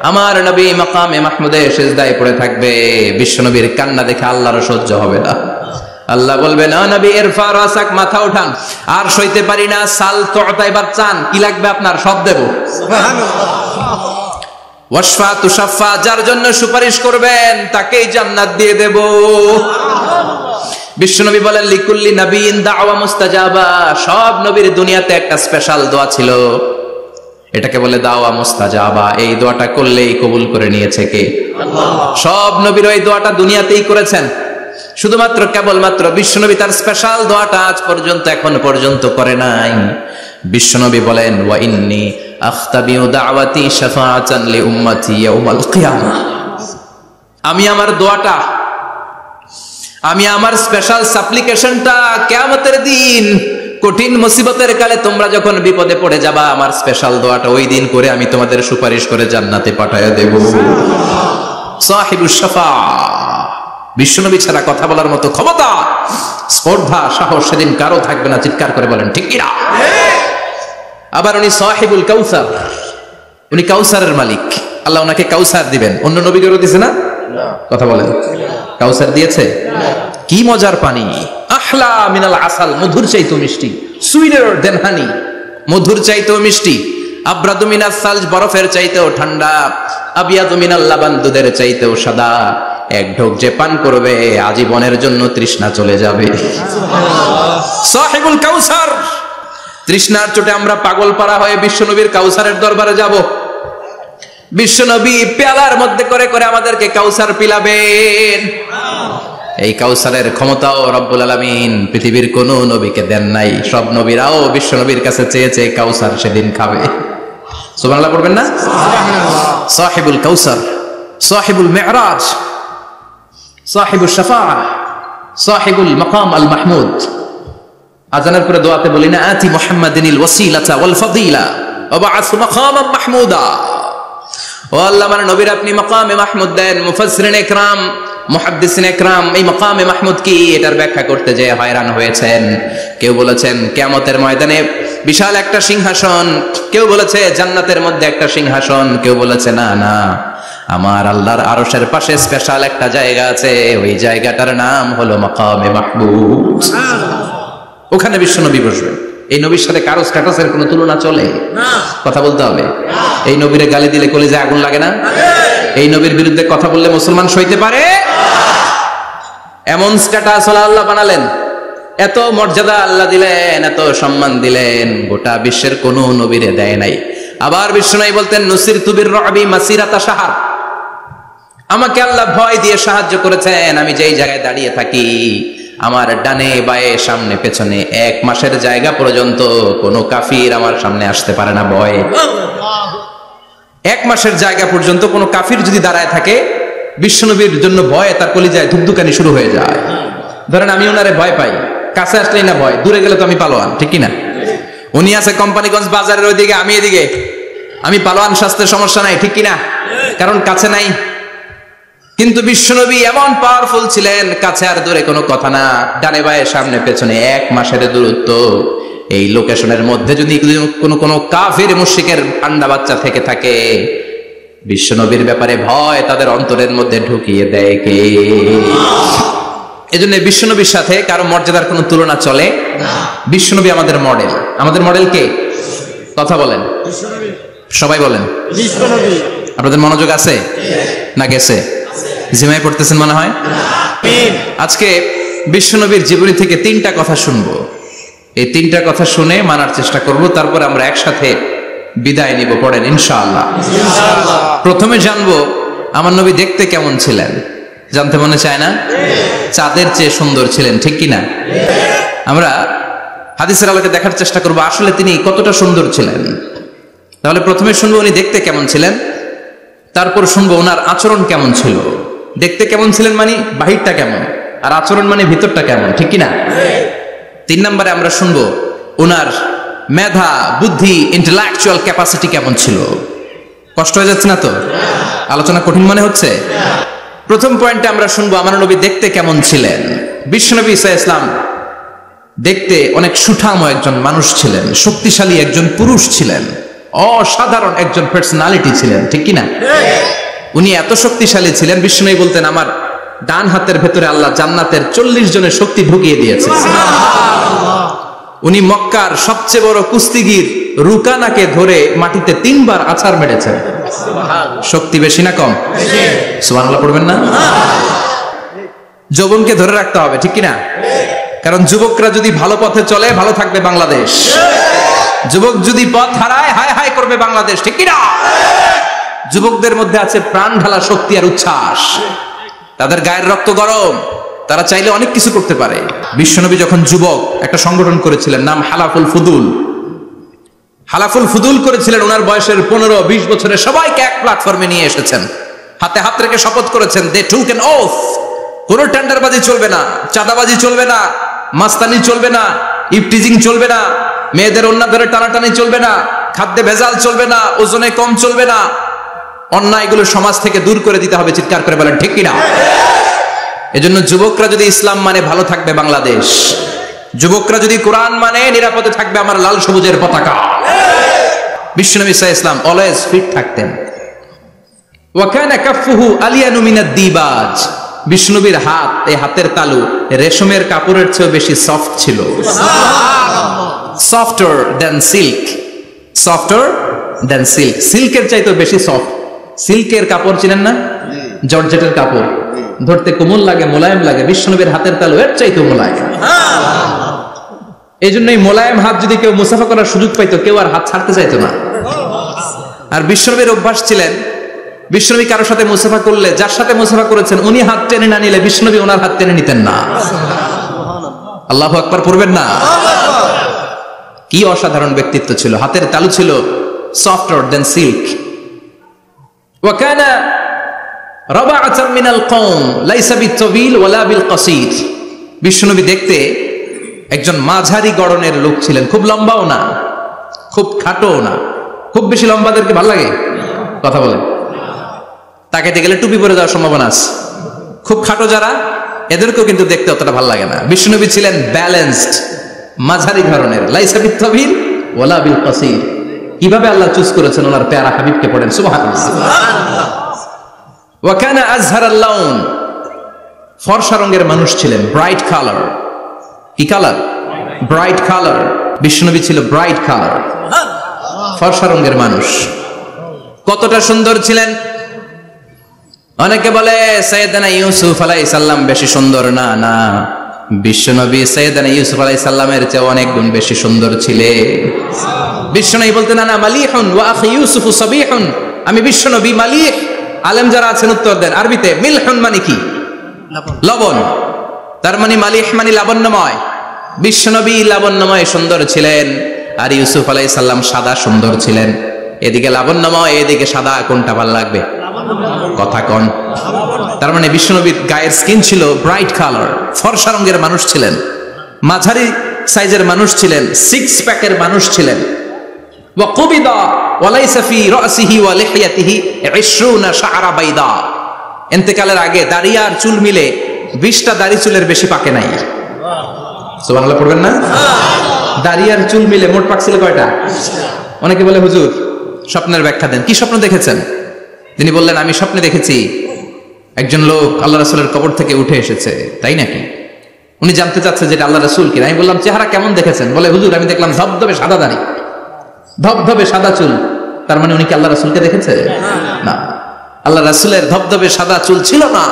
আমার নবী মাকামে মাহমুদে সেজদায় পড়ে থাকবে। বিশ্বনবীর কান্না দেখে আল্লাহর সহ্য হবে না। আল্লাহ বলবে না নবী ইরফা রাসাক, মাথা উঠান, আর সইতে পারি না। সাল তুতা, এবার চান, কি লাগবে আপনার সব দেব। ওয়াশফা তুশাফা, যার জন্য সুপারিশ করবেন তাকেই জান্নাত দিয়ে দেব। বিশ্বনবী বলেন লিকুল্লি নবিয়িন দাওয়া মুস্তাজাবা, সব নবীর দুনিয়াতে একটা স্পেশাল দোয়া ছিল, এটাকে বলে দাওয়া মুস্তাজাবা। এই দোয়াটা করলেই কবুল করে নিয়েছে কে? আল্লাহ। সব নবীর ওই দোয়াটা দুনিয়াতেই করেছেন, শুধুমাত্র কেবলমাত্র বিশ্বনবী তার স্পেশাল দোয়াটা আজ পর্যন্ত এখন পর্যন্ত করে নাই। বিশ্বনবী বলেন ওয়া ইন্নী আখতাবিউ দাওয়াতি শাফাআতান লি উম্মতি ইয়াউমাল কিয়ামাহ, আমি আমার দোয়াটা, আমি আমার স্পেশাল সাপ্লিকেশনটা কিয়ামতের দিন কঠিন মুসিবতের কালে তোমরা যখন বিপদে পড়ে যাবা, আমার স্পেশাল দোয়াটা ওই দিন করে আমি তোমাদের সুপারিশ করে জান্নাতে পাঠায়া দেব। সাহিবুস শাফা, বিশ্বনবী ছাড়া কথা বলার মতো ক্ষমতা, স্পর্ধা, সাহস সেদিন কারো থাকবে না। চিৎকার করে বলেন ঠিক কিনা? আবার উনি সাহিবুল কাউসার, উনি কাউসারের মালিক। আল্লাহ ওনাকে কাউসার দিবেন। অন্য নবীদেরও দিয়েছে না? কথা বলেন, কাউসার দিয়েছে। কি মজার পানি, আহলা মিনাল আসাল, মধুর চাইতেও মিষ্টি। সুইটার দেন হানি, মধুর চাইতেও মিষ্টি। আব্রাদু মিনাস সালজ, বরফের চাইতেও ঠান্ডা। আবিয়াদু মিনাল লাবান, দুধের চাইতেও সাদা। এক ঢোক যে পান করবে আজীবনের জন্য তৃষ্ণা চলে যাবে। সাহিবুল কাউসার, তৃষ্ণার চোটে আমরা পাগল পারা হয়ে বিশ্বনবীর কাউসারের দরবারে যাব। বিশ্বনবী পেয়ালার মধ্যে করে করে আমাদেরকে কাউসার পিলাবেন। এই কাউসারের ক্ষমতাও রব্বুল আলামিন পৃথিবীর কোন নবীকে দেন নাই। সব নবীরাও বিশ্বনবীর কাছে চেয়েছে কাউসার সেদিন খাবে। সুবহানাল্লাহ পড়বেন না? সাহিবুল কাউসার, সাহিবুল মিরাজ, সাহিবুস শাফাআহ, সাহিবুল মাকাম আল মাহমুদ। আজানের পরে দোয়াতে বলি না আতি মুহাম্মাদিনিল ওয়াসিলাতা ওয়াল ফাদিলা ওয়া বা'আসু মাকামান মাহমুদা। ও আল্লাহ, আমার নবীর আপনি মাকামে মাহমুদ দেন। মুফাসসিরিন ইকরাম, মুহাদ্দিসিন ইকরাম এই মাকামে মাহমুদ কি এটার ব্যাখ্যা করতে যে হয়রান হয়েছেন। কেউ বলেছেন কিয়ামতের ময়দানে বিশাল একটা সিংহাসন, কেউ বলেছে জান্নাতের মধ্যে একটা সিংহাসন, কেউ বলেছে না না আমার আল্লাহর আরশের পাশে স্পেশাল একটা জায়গা আছে, ওই জায়গাটার নাম হলো মাকামে মাহমুদ। ওখানে বিশ্বনবী বসবেন। এই নবীর সাথে কারো স্ট্যাটাসের কোনো তুলনা চলে? কথা বলতে হবে। এই নবীরে গালি দিলে কলিজায় আগুন লাগে না? এই নবীর বিরুদ্ধে কথা বললে মুসলমান সইতে পারে? এমন স্ট্যাটাস আল্লাহ বানালেন, এত মর্যাদা আল্লাহ দিলেন, এত সম্মান দিলেন, গোটা বিশ্বের কোন নবীরে দেয় নাই। আবার বিশ্বনবী বলতেন নুসিরতু বির-রু'বি মাসিরাতা শাহর, আমাকে আল্লাহ ভয় দিয়ে সাহায্য করেছেন। আমি যেই জায়গায় দাঁড়িয়ে থাকি আমার ডানে বায়ে সামনে পেছনে 1 মাসের জায়গা পর্যন্ত কোনো কাফির আমার সামনে আসতে পারে না ভয়ে। 1 মাসের জায়গা পর্যন্ত কোনো কাফির যদি দাঁড়ায় থাকে, বিশ্বনবীর জন্য ভয়ে তার কলিজায় ধুকধুকানি শুরু হয়ে যায়। ধরেন আমি ওনারে ভয় পাই, কাছে আসলেই না ভয়, দূরে গেলে তো আমি পালোয়ান, ঠিক কিনা? উনি আছে কোম্পানিগঞ্জ বাজারের ওইদিকে, আমি এদিকে, আমি পালোয়ান, স্বাস্থ্যের সমস্যা নাই, ঠিক কিনা? কারণ কাছে নাই। কিন্তু বিশ্বনবী এমন পাওয়ারফুল ছিলেন, কাছে আর দূরে কোনো কথা না, ডানে বায়ে সামনে পেছনে 1 মাসের দূরত্ব। এই লোকেশনের মধ্যে যদি কোনো কাফির মুশরিকের আন্ডা বাচ্চা থেকে থাকে, বিশ্বনবীর ব্যাপারে ভয় তাদের অন্তরের মধ্যে ঢুকিয়ে দেয় কে? এজন্য বিশ্বনবীর সাথে কারো মর্যাদার কোনো তুলনা চলে না। বিশ্বনবী আমাদের মডেল। আমাদের মডেল কে? কথা বলেন, সবাই বলেন। বিশ্বনবী। আপনাদের মনোযোগ আছে না গেছে? জিমায় পড়তেছেন মনে হয়। আজকে বিশ্বনবীর জীবনী থেকে 3টা কথা শুনবো। এই 3টা কথা শুনে মানার চেষ্টা করব, তারপর আমরা একসাথে বিদায় নিব। পড়েন ইনশাআল্লাহ। প্রথমে জানবো আমার নবী দেখতে কেমন ছিলেন। জানতে মনে চায় না? চাঁদের চেয়ে সুন্দর ছিলেন, ঠিক কিনা? আমরা হাদিসের আলোকে দেখার চেষ্টা করব আসলে তিনি কতটা সুন্দর ছিলেন। তাহলে প্রথমে শুনবো উনি দেখতে কেমন ছিলেন, তারপর শুনবো ওনার আচরণ কেমন ছিল। দেখতে কেমন ছিলেন মানে বাহিরটা কেমন, আর আচরণ মানে ভিতরটা কেমন, ঠিক কিনা? 3 নম্বরে আমরা শুনবো ওনার মেধা, বুদ্ধি, ইন্টেলেকচুয়াল ক্যাপাসিটি কেমন ছিল। কষ্ট হয়ে যাচ্ছে না তো? আলোচনা কঠিন মনে হচ্ছে? প্রথম পয়েন্টে আমরা শুনবো আমার নবী দেখতে কেমন ছিলেন। বিশ্বনবী ঈসা ইসলাম দেখতে অনেক সুঠাম একজন মানুষ ছিলেন, শক্তিশালী একজন পুরুষ ছিলেন, অসাধারণ একজন পার্সোনালিটি ছিলেন, ঠিক কিনা? উনি এত শক্তিশালী ছিলেন, বিশ্বনবী বলতেন আমার ডান হাতের ভেতরে আল্লাহ জান্নাতের 40 জনের শক্তি ঢুকিয়ে দিয়েছে। উনি মক্কার সবচেয়ে বড় কুস্তিগির রুকানাকে ধরে মাটিতে 3 বার আছাড় মেরেছেন। শক্তি বেশি না কম? সুবহানাল্লাহ পড়বেন না? যৌবনকে ধরে রাখতে হবে, ঠিক কিনা? কারণ যুবকরা যদি ভালো পথে চলে ভালো থাকবে বাংলাদেশ, যুবক যদি পথ হারায় হায় হায় করবে বাংলাদেশ, ঠিক কিনা? যুবকদের মধ্যে আছে প্রাণ ঢালা শক্তি আর উচ্ছ্বাস, তাদের গায়ের রক্ত গরম, তারা চাইলে অনেক কিছু করতে পারে। বিশ্বনবী যখন যুবক একটা সংগঠন করেছিলেন, নাম হালাফুল ফুদুল। হালাফুল ফুদুল করেছিলেন, ওনার বয়সের 15-20 বছরে সবাইকে এক প্ল্যাটফর্মে নিয়ে এসেছেন, হাতে হাত রেখে শপথ করেছেন, দে টুক অ্যান ওথ, কোনো টেন্ডারবাজি চলবে না, চাঁদাবাজি চলবে না, মাস্তানি চলবে না, ইফটিজিং চলবে না, মেয়েদের ওন্না ধরে টানাটানি চলবে না, খাদ্যে ভেজাল চলবে না, ওজনে কম চলবে না, অন্যায়গুলো সমাজ থেকে দূর করে দিতে হবে। চিৎকার করে বলেন ঠিক কিনা? এজন্য যুবকরা যদি ইসলাম মানে ভালো থাকবে বাংলাদেশ, যুবকরা যদি কোরআন মানে নিরাপদে থাকবে আমার লাল সবুজের পতাকা। বিশ্বনবী সাল্লাল্লাহু আলাইহি ওয়াসাল্লাম অলওয়েজ ফিট থাকতেন। ওয়া কানা কাফফুহু আলিয়ানু মিনাদ দিবাজ। বিশ্বনবীর হাত, এই হাতের তালু রেশমের কাপড়ের চেয়ে বেশি সফট ছিল। Softer than silk, softer than silk, সিল্কের চাইতে বেশি সফট। সিল্কের কাপড় চিনেন না? জর্জেটের কাপড় ধরতে কোমল লাগে, মোলায়েম লাগে। বিশ্বনবীর হাতের তালু এর চাইতে মোলায়েম। এই জন্যই মোলায়েম হাত যদি কেউ মুসাফা করার সুযোগ পাইতো, কেউ আর হাত ছাড়তে চাইতো না। আর বিশ্বনবীর অভ্যাস ছিলেন, বিশ্বনবী কারোর সাথে মুসাফা করলে, যার সাথে মুসাফা করেছেন উনি হাত টেনে না নিলে বিশ্বনবী ওনার হাত টেনে নিতেন না। আল্লাহু আকবার পড়বেন না? কি অসাধারণ ব্যক্তিত্ব ছিল, হাতের তালু ছিল সফটার দেন সিল্ক। ওয়া কানা রাবাআতাম মিনাল কওম লাইসা বিতাবিল ওয়ালা বিল কাসীর। বিশ্বনবী দেখতে একজন মাঝারি গড়নের লোক ছিলেন, খুব লম্বাও না খুব খাটোও না। খুব বেশি লম্বাদেরকে ভালো লাগে? কথা বলেন। তাকাইতে গেলে টুপি পরে যাওয়ার সম্ভাবনা আছে। খুব খাটো যারা, এদেরকেও কিন্তু দেখতে অতটা ভালো লাগে না। বিশ্বনবী ছিলেন ব্যালেন্সড, মাঝারি ধরনের। লাইসা বিতাবিল ওয়ালা বিল কাসীর। কিভাবে আল্লাহ চুজ করেছেন ওনার প্যারা হাবিবকে, পড়েন সুবহানাল্লাহ। ওয়া কানা আযহারাল লাউন, ফর্সা রঙের মানুষ ছিলেন, ব্রাইট কালার। কি কালার? Bright colour. বিশ্বনবী ছিল ব্রাইট কালার, ফর্সা রঙের মানুষ। কতটা সুন্দর ছিলেন! অনেকে বলে সাইয়েদনা ইউসুফ আলাইহিস সালাম বেশি সুন্দর না। না, বিশ্বনবী সাইয়েদনা ইউসুফ আলাইহিস সালামের চেয়ে অনেক গুণ বেশি সুন্দর ছিলেন। বিশ্বনবী বলতেন না মালিহুন ওয়া আখি ইউসুফ সাবিহুন। আমি বিশ্বনবী মালিহ। আলেম যারা আছেন উত্তর দেন আরবিতে। মিলহুন মানে কি? লবণ। তার মানে মালিহ মানে লাবণ্যময়। বিশ্বনবী লাবণ্যময় সুন্দর ছিলেন, আর ইউসুফ আলাইহিস সালাম সাদা সুন্দর ছিলেন। এদিকে লাবণ্যময়, এদিকে সাদা, কোনটা ভালো লাগবে? কথা কোন? তার মানে বিশ্বনবীর গায়ের স্কিন ছিল ব্রাইট কালার, ফর্সা রঙের মানুষ ছিলেন, মাঝারি সাইজের মানুষ ছিলেন, সিক্স প্যাকের মানুষ ছিলেন। ওয়া কুবিদা ওয়া লাইসা ফি রাসিহি ওয়া লিহিয়াতিহি 20 শা'রা বাইদা। ইন্তেকালের আগে দাড়ি আর চুল মিলে 20টা দাড়ি চুলের বেশি পাকে নাই। সুবহানাল্লাহ পড়বেন না? দাড়ি আর চুল মিলে মোট পাকছিল কয়টা? অনেকে বলে হুজুর স্বপ্নের ব্যাখ্যা দেন, কি স্বপ্ন দেখেছেন? তিনি বললেন, আমি স্বপ্নে দেখেছি একজন লোক আল্লাহ রাসূলের কবর থেকে উঠে এসেছে। তাই নাকি? উনি জানতে চাচ্ছে যে আল্লাহ রাসূল কিনা। আমি বললাম, চেহারা কেমন দেখেছেন? বলে, হুজুর আমি দেখলাম ধবধবে সাদা দাড়ি, ধবধবে সাদা চুল। তার মানে উনি কি আল্লাহ রাসূলকে দেখেছে? না, আল্লাহ রাসূলের ধবধবে সাদা চুল ছিল না,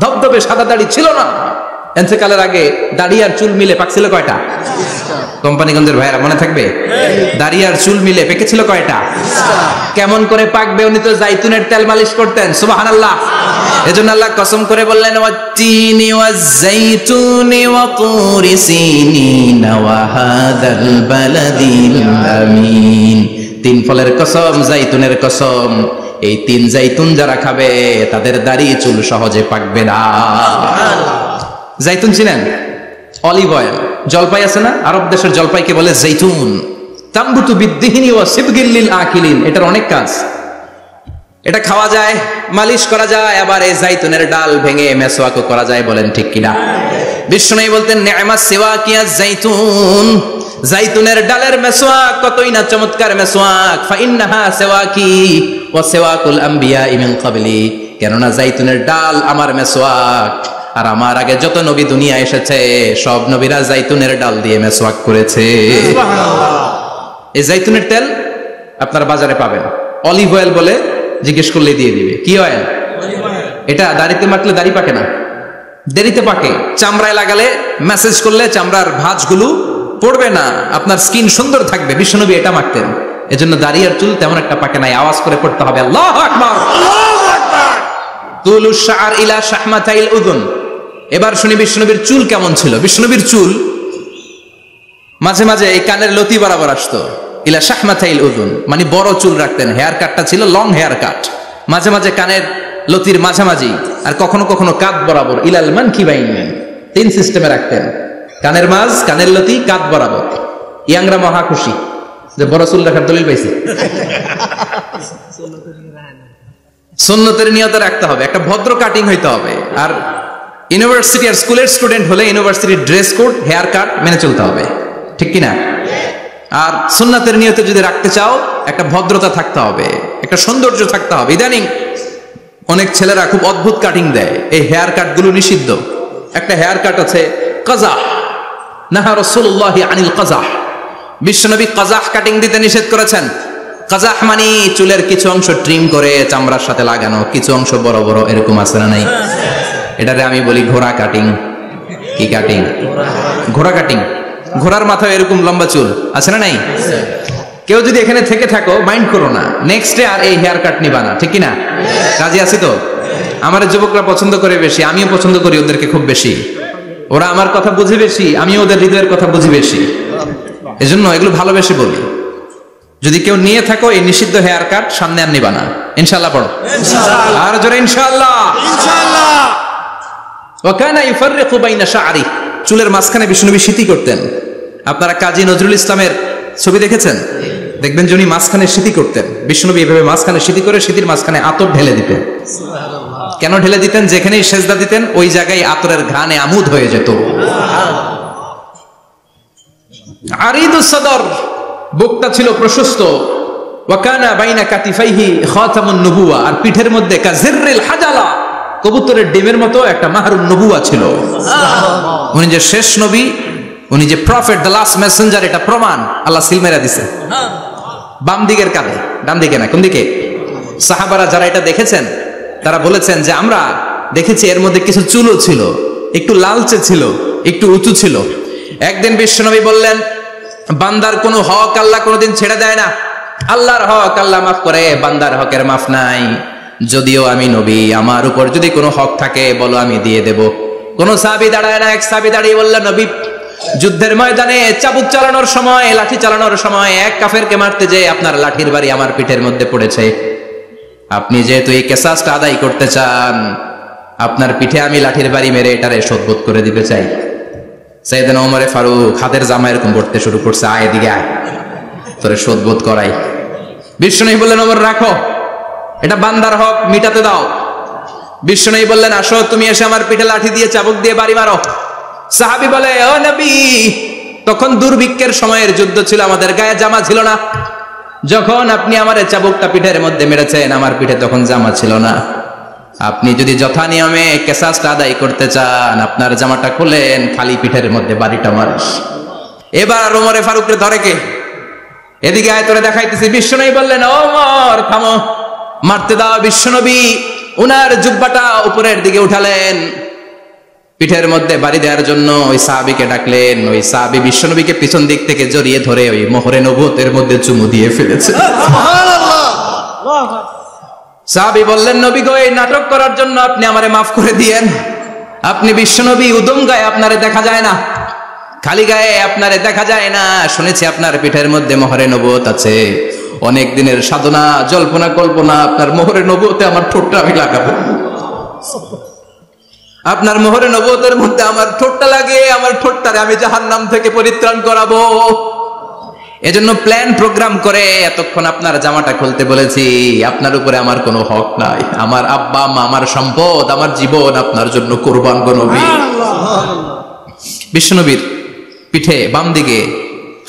ধবধবে সাদা দাড়ি ছিল না। ইন্তেকালের আগে দাড়ি আর চুল মিলে পাকছিল কয়টা? কোম্পানিগঞ্জের ভাইরা মনে থাকবে? দাড়ি আর চুল মিলে পেকেছিল কয়টা? কেমন করে পাকবে? উনি তো জাইতুনের তেল মালিশ করতেন। সুবহানাল্লাহ। এজন্য আল্লাহ কসম করে বললেন, ওয়াত-তিনি ওয়াজ-জাইতুনি ওয়া তুরি সিনিন ওয়া হাদাল বালাদিল আমিন। তিন ফলের কসম, জাইতুনের কসম, এই তিন জাইতুন যারা খাবে তাদের দাড়ি চুল সহজে পাকবে না। জাইতুন চিনেন? Olive oil. জলপাই আছে না, আরব দেশের জলপাইকে বলে জাইতুন। তামবুতু বিদ্দিহিনি ওয়া সিবগিল লিল আকিলিন। এটার অনেক কাজ, এটা খাওয়া যায়, মালিশ করা যায়, আবার এই জাইতুনের ডাল ভেঙে মেসওয়াকও করা যায়। বলেন ঠিক কিনা? বিষ্ণু বলতেন, নি'মাস সিওয়াকিয়া জাইতুন, জাইতুনের ডালের মেসওয়াক কতই না চমৎকার মেসওয়াক। ফাইন্নাহা সিওয়াকি ওয়া সিওয়াকুল আম্বিয়া মিন ক্বাবলি। কেননা জাইতুনের ডাল আমার মেসওয়াক, আর আমার আগে যত নবী দুনিয়া এসেছে সব নবীরা জাইতুনের ডাল দিয়ে মেসওয়াক করেছে। এই জাইতুনের তেল আপনারা বাজারে পাবেন, অলিভ অয়েল বলে জিজ্ঞেস করলে দিয়ে দিবে। কি অয়েল? এটা দাড়িতে মাখলে দাড়ি পাকে না, দেরিতে পাকে। চামড়ায় লাগালে ম্যাসেজ করলে চামড়ার ভাঁজগুলো পড়বে না, আপনার স্কিন সুন্দর থাকবে। বিশ্বনবী এটা মাখতেন, এজন্য দাড়ি আর চুল তেমন একটা পাকে নাই। আওয়াজ করে পড়তে হবে আল্লাহু আকবার। তুলুশ শা'r ইলা শাহমাতাইল উযুন। এবার শুনি বিশ্বনবীর চুল কেমন ছিল। বিশ্বনবীর চুল মাঝে মাঝে এই কানের লতি বরাবর আসতো। ইলা শাহমাতাইল উযুন মানে বড় চুল রাখতেন, হেয়ার কাটটা ছিল লং হেয়ার কাট। মাঝে মাঝে কানের লতির মাঝামাঝি, আর কখনো কখনো কাঁধ বরাবর। ইলাল মানকিবাইন, তিন সিস্টেমে রাখতেন, কানের মাঝ, কানের লতি, কাঁধ বরাবর। ইয়াংরা মহা খুশি যে বড় চুল রাখার দলিল পাইছে। সুন্নতের নিয়তে রাখতে হবে, একটা ভদ্র কাটিং হইতে হবে। আর ইউনিভার্সিটি আর স্কুলের স্টুডেন্ট হলে ইউনিভার্সিটির ড্রেস কোড, হেয়ার কাট মেনে চলতে হবে, ঠিক কিনা? আর সুন্নাতের নিয়তে যদি রাখতে চাও একটা ভদ্রতা থাকতে হবে, একটা সৌন্দর্য থাকতে হবে। ইদানিং অনেক ছেলেরা খুব অদ্ভুত কাটিং দেয়, এই হেয়ার কাট গুলো নিষিদ্ধ। একটা হেয়ার কাট আছে কাজাহ, নাহা রাসূলুল্লাহ আনিল কাজাহ। বিশ্বনবী কাজাহ কাটিং দিতে নিষেধ করেছেন। কাজাহ মানে চুলের কিছু অংশ ট্রিম করে চামড়ার সাথে লাগানো, কিছু অংশ বড় বড়, এরকম আছে না নাই? এটারে আমি বলি ঘোড়া কাটিং। কি কাটিং? ঘোড়া কাটিং। ঘোড়ার মাথায় এরকম লম্বা চুল আছে না নাই? কেউ যদি এখানে থেকে থাকো মাইন্ড করো না, নেক্সট ডে আর এই হেয়ার কাট নিবা না, ঠিক কিনা? কাজে আছি তো? আমার যুবকরা পছন্দ করে বেশি, আমিও পছন্দ করি ওদেরকে খুব বেশি। ওরা আমার কথা বুঝে বেশি, আমিও ওদের হৃদয়ের কথা বুঝি বেশি, এজন্য এগুলো ভালোবেসে বলি। যদি কেউ নিয়ে থাকো এই নিষিদ্ধ হেয়ার কাট, সামনে আর নিবা না। ইনশাআল্লাহ পড়ো, আর জোরে ইনশাআল্লাহ। ওয়া কানা ইফাররিকু বাইনা শা'রি। চুলের মাঝখানে বিষ্ণুনবী সিতি করতেন। আপনারা কাজী নজরুল ইসলামের ছবি দেখেছেন? দেখবেন যে উনি মাঝখানে সিতি করতেন। বিষ্ণুনবী এভাবে মাঝখানে সিতি করে সিতির মাঝখানে আতর ঢেলে দিতেন। কেন ঢেলে দিতেন? যেখানেই সেজদা দিতেন ওই জায়গায় আতরের ঘ্রাণে আমোদ হয়ে যেত। আরিদুস সাদর, বুকটা ছিল প্রশস্ত। ওয়া কানা বাইনা কাতিফাইহি খাতামুন নবুওয়া, আর পিঠের মধ্যে কাজিররিল হাজালা, কবুতরের ডিমের মতো একটা মাহরুন নবুওয়া ছিল। উনি যে শেষ নবী, উনি যে প্রফেট, দ্য লাস্ট মেসেঞ্জার, এটা প্রমাণ আল্লাহ সিল মেরা দিছে। বাম দিকের কাঁধে, ডান দিকে না। কোন দিকে? সাহাবারা যারা এটা দেখেছেন তারা বলেছেন যে আমরা দেখেছি এর মধ্যে কিছু চুলও ছিল, একটু লালচে ছিল, একটু উঁচু ছিল। একদিন বিশ্বনবী বললেন, বান্দার কোনো হক আল্লাহ কোনোদিন ছেড়ে দেয় না। আল্লাহর হক আল্লাহ মাফ করে, বান্দার হকের মাফ নাই। যদিও আমি নবী, আমার উপর যদি কোনো হক থাকে বলো, আমি দিয়ে দেব। কোন সাহাবী দাঁড়ায় না, এক সাহাবী দাঁড়িয়ে বললেন, নবী যুদ্ধের ময়দানে চাবুক চালানোর সময়, লাঠি চালানোর সময় এক কাফেরকে মারতে যেয়ে আপনার লাঠির বাড়ি আমার পিঠের মধ্যে পড়েছে। আপনি যেহেতু এই কিসাসটা আদায় করতে চান, আপনার পিঠে আমি লাঠির বাড়ি মেরে এটারে শোধবোধ করে দিতে চাই। সাইয়েদনা ওমর ফারুক হাতের জামা এরকম করতে শুরু করছে, আয় এদিকে আয়, তোরে শোধবোধ করাই। বিশ্বনবী বললেন, ওমর রাখো, এটা বান্দার হক, মিটাতে দাও। বিশ্বনবী বললেন, আসো তুমি এসে আমার পিঠে লাঠি দিয়ে চাবুক দিয়ে বাড়ি মারো। সাহাবী বলে, ও নবী, তখন দুর্ভিক্ষের সময়ের যুদ্ধ ছিল, আমাদের গায়ে জামা ছিল না। যখন আপনি আমার চাবুকটা পিঠের মধ্যে মেরেছেন, আমার পিঠে তখন জামা ছিল না। আপনি যদি যথা নিয়মে কিসাসটা আদায় করতে চান, আপনার জামাটা খুলেন, খালি পিঠের মধ্যে বাড়িটা মারিস। এবার ওমরে ফারুককে ধরে কে? এদিকে আয়, তোরে দেখাইতেছি। বিশ্বনবী বললেন, ওমর থামো, মারতে দাও। বিশ্বনবী উনার জুব্বাটা উপরের দিকে উঠালেন, পিঠের মধ্যে বাড়ি দেওয়ার জন্য ওই সাহাবীকে ডাকলেন। ওই সাহাবী বিশ্বনবীকে পিছন দিক থেকে জড়িয়ে ধরে ওই মোহরে নবুয়তের মধ্যে চুমু দিয়ে ফেলেছে। সাহাবী বললেন, নবী গো, এই নাটক করার জন্য আপনি আমারে মাফ করে দিয়েন। আপনি বিশ্বনবী, উদম গায়ে আপনারে দেখা যায় না, খালি গায়ে আপনারে দেখা যায় না। শুনেছি আপনার পিঠের মধ্যে মোহরে নবুয়ত আছে, অনেক দিনের সাধনা জল্পনা কল্পনা, আপনার মোহরে নবুয়তে আমার ঠোঁটটা আমি লাগাবো। আপনার মোহরে নবুয়তের মধ্যে আমার ঠোঁটটা লাগে, আমার ঠোঁটটারে আমি জাহান্নাম থেকে পরিত্রাণ করাবো। এজন্য প্ল্যান প্রোগ্রাম করে এতক্ষণ আপনার জামাটা খুলতে বলেছি। আপনার উপরে আমার কোনো হক নাই, আমার আব্বা মা, আমার সম্পদ, আমার জীবন আপনার জন্য কুরবান গো নবী। বিশ্বনবীর পিঠে বাম দিকে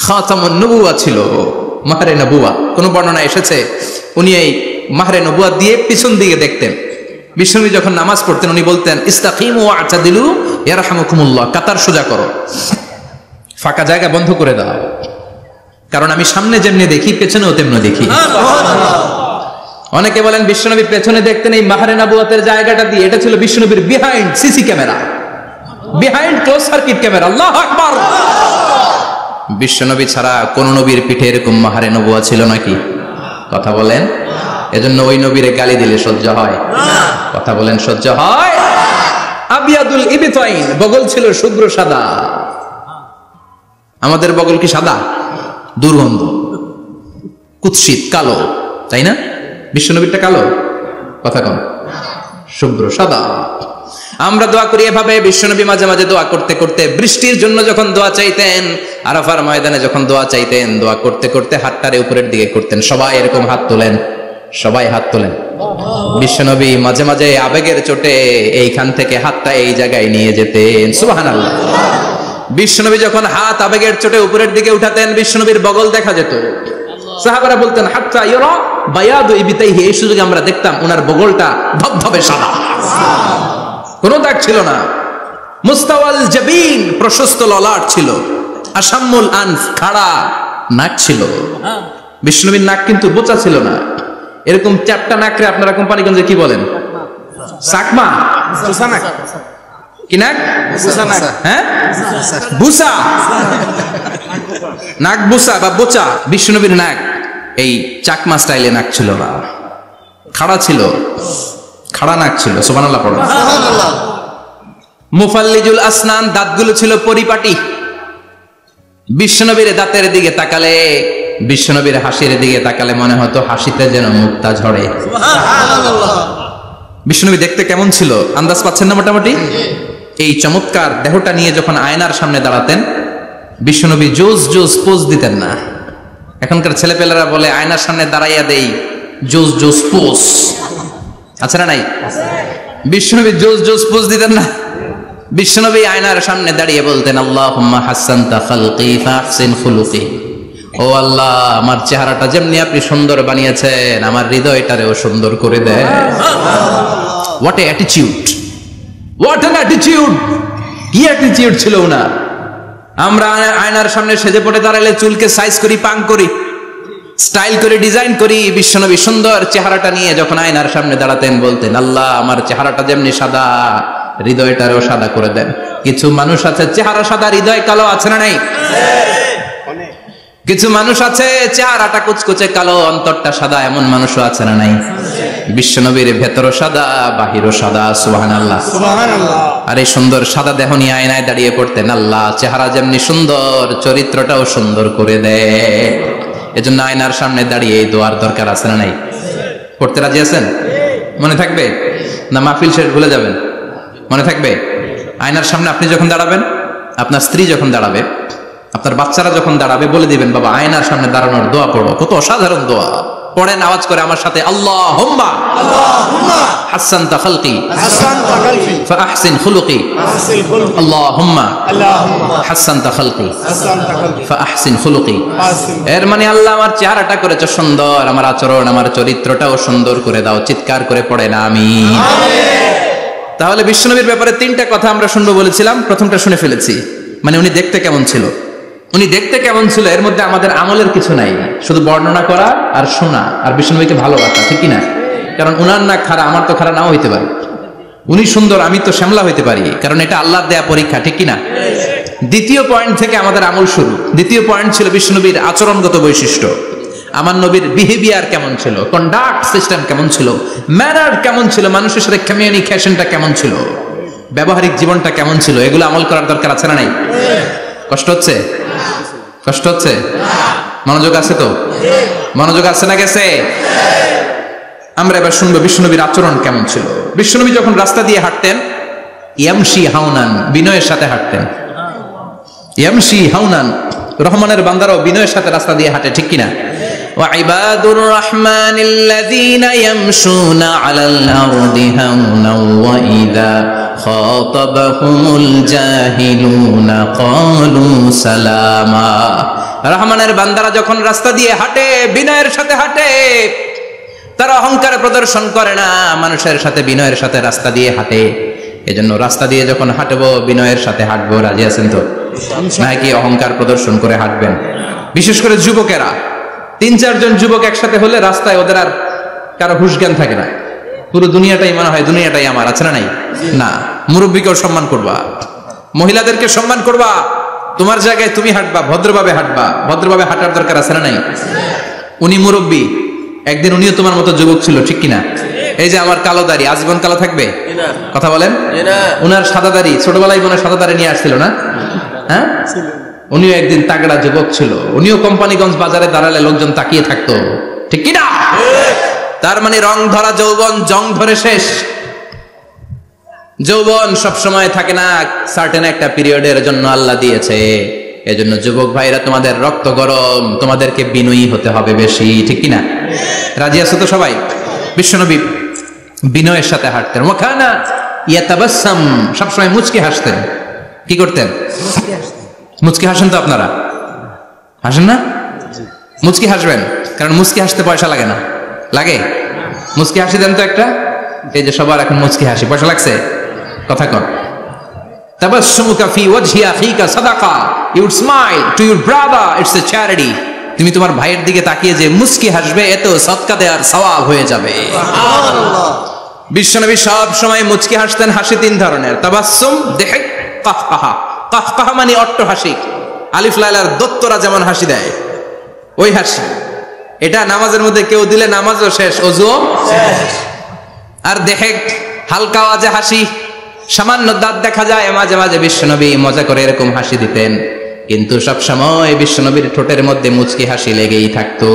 খাতামুন নবুওয়া ছিল, মাহরে নবুওয়া। কোন বর্ণনা এসেছে উনি এই মাহরে নবুওয়া দিয়ে পিছন দিকে দেখতেন। বিশ্বনবী যখন নামাজ পড়তেন উনি বলতেন, ইস্তাকিমু ওয়া'তাদিলু ইয়ারহামুকুমুল্লাহ, কাতার সোজা করো, ফাঁকা জায়গা বন্ধ করে দাও, কারণ আমি সামনে যেমনি দেখি পেছনেও তেমনি দেখি। অনেকে বলেন বিশ্বনবী পেছনে দেখতেন এই মাহরে নবুওয়াতের জায়গাটা দিয়ে, এটা ছিল বিশ্বনবীর behind CC camera, behind close circuit camera. আল্লাহু আকবার। বিশ্বনবী ছাড়া কোন নবীর পিঠে এরকম মাহরে নবুওয়া ছিল নাকি? কথা বলেন। এজন্য ওই নবীরে গালি দিলে সহ্য হয়? কথা বলেন, সহ্য হয়? আবিয়াদুল ইবতাইন, বগল ছিল শুভ্র সাদা। আমাদের বগল কি সাদা? দুর্গন্ধ, কুৎসিত, কালো, তাই না? বিশ্বনবীরটা কালো? কথা কম, শুভ্র সাদা। আমরা দোয়া করি এভাবে। বিশ্বনবী মাঝে মাঝে দোয়া করতে করতে, বৃষ্টির জন্য যখন দোয়া চাইতেন, আরাফার ময়দানে যখন দোয়া চাইতেন, দোয়া করতে করতে হাতটারে উপরের দিকে করতেন। সবাই এরকম হাত তোলেন, সবাই হাত তোলেন। বিশ্বনবী মাঝে মাঝে আবেগের চোটে এইখান থেকে হাতটা এই জায়গায় নিয়ে যেতেন। সুবহানাল্লাহ। বিশ্বনবী যখন হাত আবেগের চোটে উপরের দিকে উঠাতেন, বিশ্বনবীর বগল দেখা যেত। সাহাবারা বলতেন, হাত্তা ইয়ারা বায়াদু ইবতাইহি, এই সুযোগে আমরা দেখতাম ওনার বগলটা ধবধবে সাদা, কোনো দাগ ছিল না। মুস্তাওয়াল জাবিন, প্রশস্ত ললাট ছিল। আসাম্মুল আনফ, খাড়া নাক ছিল। বিশ্বনবীর নাক কিন্তু বোচা ছিল না, এরকম চারটা নাকরে আপনারা কোম্পানিগঞ্জে কি বলেন? চাকমা, কি নাক? হ্যাঁ, বুসা, নাক বুসা বা বোচা। বিশ্বনবীর নাক এই চাকমা স্টাইলে নাক ছিল না, খাড়া ছিল, খাড়া নাক ছিল। সুবহানাল্লাহ পড়ো। মুফাল্লিজুল আসনান, দাঁতগুলো ছিল পরিপাটি। বিশ্বনবীর দাঁতের দিকে তাকালে, বিশ্বনবীর হাসির দিকে তাকালে মনে হতো হাসিতে যেন মুক্তা ঝরে। বিশ্বনবী দেখতে কেমন ছিল আন্দাজ পাচ্ছেন না মোটামুটি? এই চমৎকার দেহটা নিয়ে যখন আয়নার সামনে দাঁড়াতেন, বিশ্বনবী জোস জোস পোজ দিতেন না। এখনকার ছেলেপেলেরা বলে আয়নার সামনে দাঁড়াইয়া দেই জোস জোস পোজ, আছে না নাই? বিশ্বনবী জোস জোস পোজ দিতেন না। বিশ্বনবী আয়নার সামনে দাঁড়িয়ে বলতেন, আল্লাহুম্মা হাসানতা খালকি ফাহসিন খুলুকি, ও আল্লাহ, আমার চেহারাটা যেমনি আপনি সুন্দর বানিয়েছেন, আমার হৃদয়টারেও সুন্দর করে দেন। What a attitude, what an attitude! কি অ্যাটিটিউড ছিল ওনার! আমরা আয়নার সামনে সেজে পড়ে দাঁড়ালে চুলকে সাইজ করি, পাং করি, স্টাইল করে ডিজাইন করি। বিশ্বনবী সুন্দর চেহারাটা নিয়ে যখন আয়নার সামনে দাঁড়াতেন বলতেন, আল্লাহ, আমার চেহারাটা যেমনি সাদা, হৃদয়টারও সাদা করে দেন। কিছু মানুষ আছে চেহারা সাদা, হৃদয় কালো, আছে না নাই? কিছু মানুষ আছে চেহারাটা কুচকুচে কালো, অন্তরটা সাদা, এমন মানুষও আছে না নাই? বিশ্বনবীর ভেতরও সাদা বাহিরও সাদা, সুবহানাল্লাহ সুবহানাল্লাহ। আর এই সুন্দর সাদা দেহ নিয়ে আয়নায় দাঁড়িয়ে পড়তেন, আল্লাহ চেহারা যেমনি সুন্দর চরিত্রটাও সুন্দর করে দেয়। এজন্য আয়নার সামনে দাঁড়িয়ে এই দোয়ার দরকার আছে না নাই? পড়তে রাজি আছেন? মনে থাকবে না মাহফিল শেষ ভুলে যাবেন? মনে থাকবে? আয়নার সামনে আপনি যখন দাঁড়াবেন, আপনার স্ত্রী যখন দাঁড়াবে, আপনার বাচ্চারা যখন দাঁড়াবে, বলে দিবেন বাবা আয়নার সামনে দাঁড়ানোর দোয়া পড়ো। কত অসাধারণ দোয়া! পড়েন আওয়াজ করে আমার সাথে, আল্লাহুম্মা হাসানতা খালকি ফাআহসিন খুলুকি, আল্লাহুম্মা হাসানতা খালকি ফাআহসিন খুলুকি। এর মানে আল্লাহ আমার চেহারাটা করেছো সুন্দর, আমার আচরণ আমার চরিত্রটাও সুন্দর করে দাও। চিৎকার করে পড়েন আমিন। তাহলে বিশ্বনবীর ব্যাপারে তিনটা কথা আমরা শুনবো বলেছিলাম, প্রথমটা শুনে ফেলেছি। মানে উনি দেখতে কেমন ছিল, উনি দেখতে কেমন ছিল, এর মধ্যে আমাদের আমলের কিছু নাই, শুধু বর্ণনা করা আর শোনা আর বিশ্বনবীকে ভালোবাসা, ঠিক কিনা? কারণ উনার না খারা, আমার তো খারা নাও হইতে পারে। উনি সুন্দর, আমি তো শ্যামলা হইতে পারি, কারণ এটা আল্লাহর দেয়া পরীক্ষা, ঠিক কিনা? দ্বিতীয় পয়েন্ট থেকে আমাদের আমল শুরু। দ্বিতীয় পয়েন্ট ছিল বিশ্বনবীর আচরণগত বৈশিষ্ট্য। আমার নবীর বিহেভিয়ার কেমন ছিল, কন্ডাক্ট সিস্টেম কেমন ছিল, ম্যানার কেমন ছিল, মানুষের সাথে কমিউনিকেশনটা কেমন ছিল, ব্যবহারিক জীবনটা কেমন ছিল, এগুলো আমল করার দরকার আছে না নাই? কষ্ট হচ্ছে? কষ্ট হচ্ছে? মনোযোগ আছে তো? মনোযোগ আছে না গেছে? আমরা এবার শুনবো বিশ্বনবীর আচরণ কেমন ছিল। বিশ্বনবী যখন রাস্তা দিয়ে হাঁটতেন, ইয়ামশি হাওনান, বিনয়ের সাথে হাঁটতেন। ইয়ামশি হাওনান, রহমানের বান্দারাও বিনয়ের সাথে রাস্তা দিয়ে হাঁটে, ঠিক কিনা? وعباد الرحمن الذين يمشون على الأرض هونا وإذا خاطبهم الجاهلون قالوا سلاما। রহমানের বান্দারা যখন রাস্তা দিয়ে হাঁটে, বিনয়ের সাথে হাঁটে, তারা অহংকার প্রদর্শন করে না, মানুষের সাথে বিনয়ের সাথে রাস্তা দিয়ে হাঁটে। এজন্য রাস্তা দিয়ে যখন হাঁটবো বিনয়ের সাথে হাঁটবো। রাজি আছেন তো? নাকি অহংকার প্রদর্শন করে হাঁটবেন? বিশেষ করে যুবকেরা, ৩-৪ জন যুবক একসাথে হলে রাস্তায় ওদের আর কারো হুঁশ জ্ঞান থাকে না, পুরো দুনিয়াটাই মনে হয় দুনিয়াটাই আমার, আছে না নাই? না, মুরব্বীকেও সম্মান করবা, মহিলাদেরকে সম্মান করবা, তোমার জায়গায় তুমি হাঁটবা, ভদ্রভাবে হাঁটবা। ভদ্রভাবে হাঁটার দরকার আছে না নাই? উনি মুরব্বী, একদিন উনিও তোমার মতো যুবক ছিল, ঠিক কিনা? এই যে আমার কালো দাড়ি, আজীবন কালো থাকবে? কথা বলেন। উনার সাদা দাড়ি, ছোটবেলায় মনে সাদা দাড়ি নিয়ে আসছিল না? হ্যাঁ, উনিও একদিন তাগড়া যুবক ছিল, উনিও কোম্পানিগঞ্জ বাজারে দাঁড়ালে লোকজন তাকিয়ে থাকতো, ঠিক কিনা? তার মানে রং ধরা যৌবন জং ধরে শেষ। যৌবন সব সময় থাকে না, সার্টেন একটা পিরিয়ডের জন্য আল্লাহ দিয়েছে। এজন্য যুবক ভাইরা, তোমাদের রক্ত গরম, তোমাদেরকে বিনয়ী হতে হবে বেশি, ঠিক কিনা? রাজি আছো তো সবাই? বিশ্বনবী বিনয়ের সাথে হাঁটতেন। ওয়াকানা ইয়াতাবাসসাম, সবসময় মুচকি হাসতেন। কি করতেন? মুচকি হাসেন তো আপনারা? হাসেন না? মুচকি হাসবেন, কারণ মুচকি হাসতে পয়সা লাগে না। লাগে? মুচকি হাসি দেন তো একটা। এই যে সবার এখন মুচকি হাসি, পয়সা লাগছে? কথা কর। তাবাসসুমুকা ফি ওয়াজহি আখিকা সাদাকা, you would smile to your brother, it's a charity. তুমি তোমার ভাইয়ের দিকে তাকিয়ে যে মুচকি হাসবে, এতেও সদকা দেওয়ার সওয়াব হয়ে যাবে। সুবহানাল্লাহ। বিশ্বনবী সব সময় মুচকি হাসতেন। হাসি 3 ধরনের, তাবাসসুম, দিহক, কাহকাহা। কাহকাহা মানে অট্ট হাসি, আলিফ লাইলার দত্তরা যেমন হাসি দেয় ওই হাসি। এটা নামাজের মধ্যে কেউ দিলে নামাজও শেষ, ওযুও শেষ। আর দিহক, হালকা আওয়াজে হাসি, সামান্য দাঁত দেখা যায় মাঝে মাঝে। বিশ্বনবী মজা করে এরকম হাসি দিতেন, কিন্তু সব সময় বিশ্বনবীর ঠোঁটের মধ্যে মুচকি হাসি লেগেই থাকতো।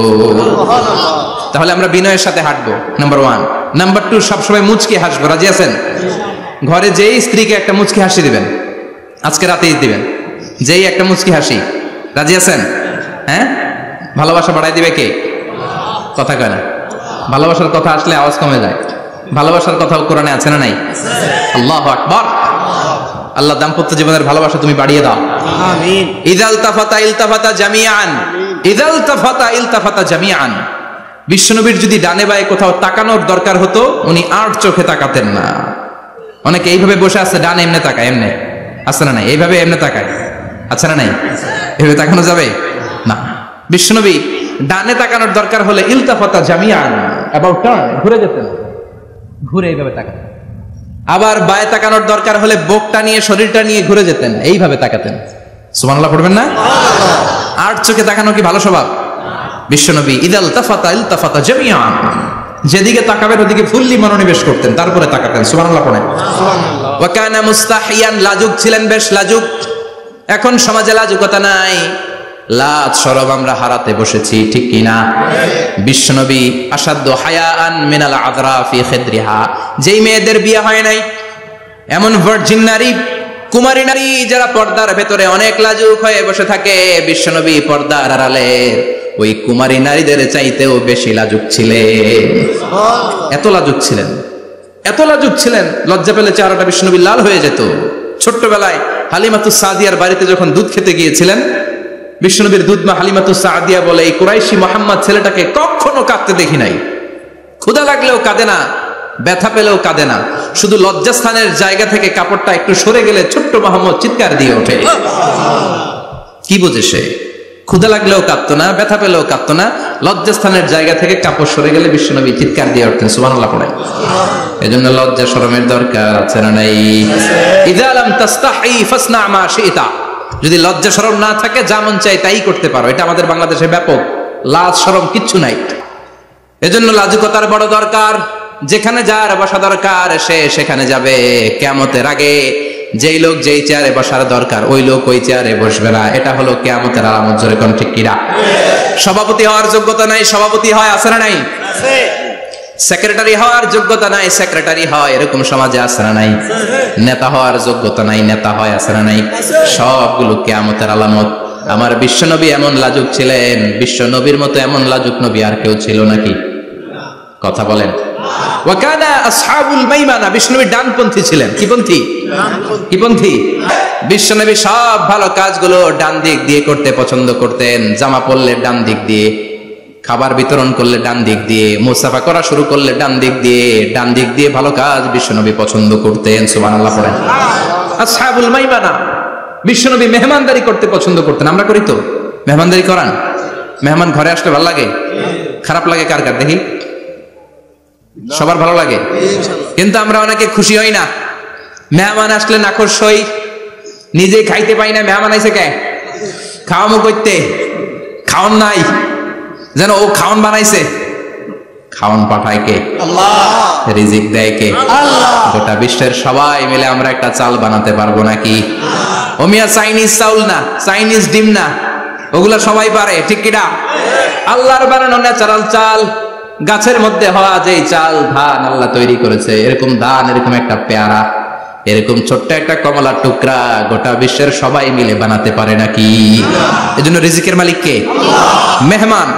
তাহলে আমরা বিনয়ের সাথে হাঁটবো, নাম্বার 1। নাম্বার 2, সবসময় মুচকি হাসবো। রাজি আছেন? ঘরে যেই স্ত্রীকে একটা মুচকি হাসি দিবেন, আজকে রাতেই দিবেন, যেই একটা মুচকি হাসি। রাজি আছেন? হ্যাঁ, ভালোবাসা বাড়াই দিবে কে? কথা কয় না। ভালোবাসার কথা আসলে আওয়াজ কমে যায়। ভালোবাসার কথা কোরআনে আছে না নাই? আল্লাহু আকবার। আল্লাহ দাম্পত্য জীবনের ভালোবাসা তুমি বাড়িয়ে দাও, আমিন। ইযাল তাফাতা ইলতাফাতা জামিআন, ইযাল তাফাতা ইলতাফাতা জামিআন। বিশ্বনবীর যদি ডানে বায়ে কোথাও তাকানোর দরকার হতো, উনি আর চোখে তাকাতেন না। অনেকে এইভাবে বসে আছে, ডানে এমনে তাকায়, এমনে আছে না নাই? এইভাবে এমনে তাকায়, আছে না নাই? এইভাবে তাকানো যাবে না। বিশ্বনবী ডানে তাকানোর দরকার হলে ইলতাফাতা জামিআন, অ্যাবাউট টার্ন, ঘুরে যেতেন, ঘুরে এইভাবে তাকাতেন। আবার বায়ে তাকানোর দরকার হলে বুকটা নিয়ে, শরীরটা নিয়ে ঘুরে যেতেন, এইভাবে তাকাতেন। সুবহানাল্লাহ পড়বেন না? আর চোখে তাকানো কি ভালো স্বভাব? বিশ্বনবী ইদাল তাফাতা ইলতাফাতা জামিআন, যেদিকে তাকাবেন ওদিকে ফুললি মনোনিবেশ করতেন, তারপরে তাকাতেন। সুবহানাল্লাহ পড়েন। ওয়া কানা মুস্তাহিয়ান, লাজুক ছিলেন, বেশ লাজুক। এখন সমাজে লাজুকতা নাই, লাজ শরম আমরা হারাতে বসেছি, ঠিক কি না? বিশ্বনবী আসাদ্দু হায়াআন মিনাল আযরা ফি খিদরিহা, যেই মেয়েদের বিয়ে হয় নাই, এমন ভার্জিন নারী, কুমারী নারী যারা পর্দার ভেতরে অনেক লাজুক হয়ে বসে থাকে, বিশ্বনবী পর্দার আড়ালে ওই কুমারী নারীদের চাইতেও বেশি লাজুক ছিলেন। এত লাজুক ছিলেন, এত লাজুক ছিলেন, লজ্জা পেলে চেহারাটা বিশ্বনবী লাল হয়ে যেত। ছোট্টবেলায় হালিমাতুস সাদিয়ার বাড়িতে যখন দুধ খেতে গিয়েছিলেন, বিশ্বনবীর দুধমা হালিমাতুস সাদিয়া বলে, এই কুরাইশি মোহাম্মদ ছেলেটাকে কখনো কাঁদতে দেখি নাই। ক্ষুধা লাগলেও কাঁদে না, ব্যথা পেলেও কাঁদে না, শুধু লজ্জাস্থানের জায়গা থেকে কাপড়টা একটু সরে গেলে ছোট্ট মোহাম্মদ চিৎকার দিয়ে ওঠে। কি বোঝে সে? ক্ষুধা লাগলেও কাঁদতো না, ব্যথা পেলেও কাঁদতো না, লজ্জাস্থানের জায়গা থেকে কাপড় সরে গেলে বিশ্বনবী চিৎকার দিয়ে উঠতেন। সুবহানাল্লাহ পড়ে। এজন্য লজ্জা শরমের দরকার আছে না নাই? ইযা লাম তাস্তাহি ফাসনা মা শিতা, যদি লজ্জা শরম না থাকে যা মন চাই তাই করতে পারো। এটা আমাদের বাংলাদেশে ব্যাপক, লাজ শরম কিচ্ছু নাই। এজন্য লাজুকতার বড় দরকার। যেখানে যার বসা দরকার সে সেখানে যাবে। কিয়ামতের আগে যেই লোক যেই চেয়ারে বসার দরকার ওই লোক ওই চেয়ারে বসবে না। এটা হলো কিয়ামতের আলামত। জোরে কোন ঠিক কিনা? সভাপতি হওয়ার যোগ্যতা নাই, সভাপতি হয়, আছে না নাই? সেক্রেটারি হওয়ার যোগ্যতা নাই, সেক্রেটারি হয়, এরকম সমাজে আছে না নাই? নেতা হওয়ার যোগ্যতা নাই, নেতা হয়, আছে না নাই? সবগুলো কিয়ামতের আলামত। আমার বিশ্বনবী এমন লাজুক ছিলেন, বিশ্বনবীর মতো এমন লাজুক নবী আর কেউ ছিল নাকি? কথা বলেন। ওয়া কানা আসহাবুল মাইমানা, বিশ্বনবী ডানপন্থী ছিলেন। কি পন্থী? কি পন্থী? বিশ্বনবী সব ভালো কাজগুলো ডান দিক দিয়ে করতে পছন্দ করতেন। জামা পরলে ডান দিক দিয়ে, খাবার বিতরণ করলে ডান দিক দিয়ে, মুসাফা করা শুরু করলে ডান দিক দিয়ে, ডান দিক দিয়ে ভালো কাজ বিশ্বনবী পছন্দ করতেন। সুবহানাল্লাহ পড়েন। আসহাবুল মাইমানা, বিশ্বনবী মেহমানদারি করতে পছন্দ করতেন। আমরা করি তো? মেহমানদারি করান? মেহমান ঘরে আসলে ভালো লাগে? খারাপ লাগে কার কার দেখি? সবার ভালো লাগে, কিন্তু আমরা অনেকে খুশি হই না। মেহমান আসলে নাখোশ হই, নিজে খাইতে পাই না। মেহমান আইছে কে? খাওয়ামো করতে, খাওয়ান নাই, যেন ও খাওয়ান বানাইছে। খাওয়ান পাঠায় কে? আল্লাহ। রিজিক দেয় কে? আল্লাহ। গোটা বিশ্বের সবাই মিলে আমরা একটা চাল বানাতে পারবো নাকি? ও মিয়া চাইনিজ চাউল না, চাইনিজ ডিম না, ওগুলা সবাই পারে, ঠিক কিনা? আল্লাহর বানানো ন্যাচারাল চাল, গাছের মধ্যে হওয়া যেই চাল, ধান আল্লাহ তৈরি করেছে, এরকম ধান, এরকম একটা পেয়ারা, এরকম ছোট্ট একটা কমলার টুকরা গোটা বিশ্বের সবাই মিলে বানাতে পারে নাকি? এজন্য রিজিকের মালিক কে? মেহমান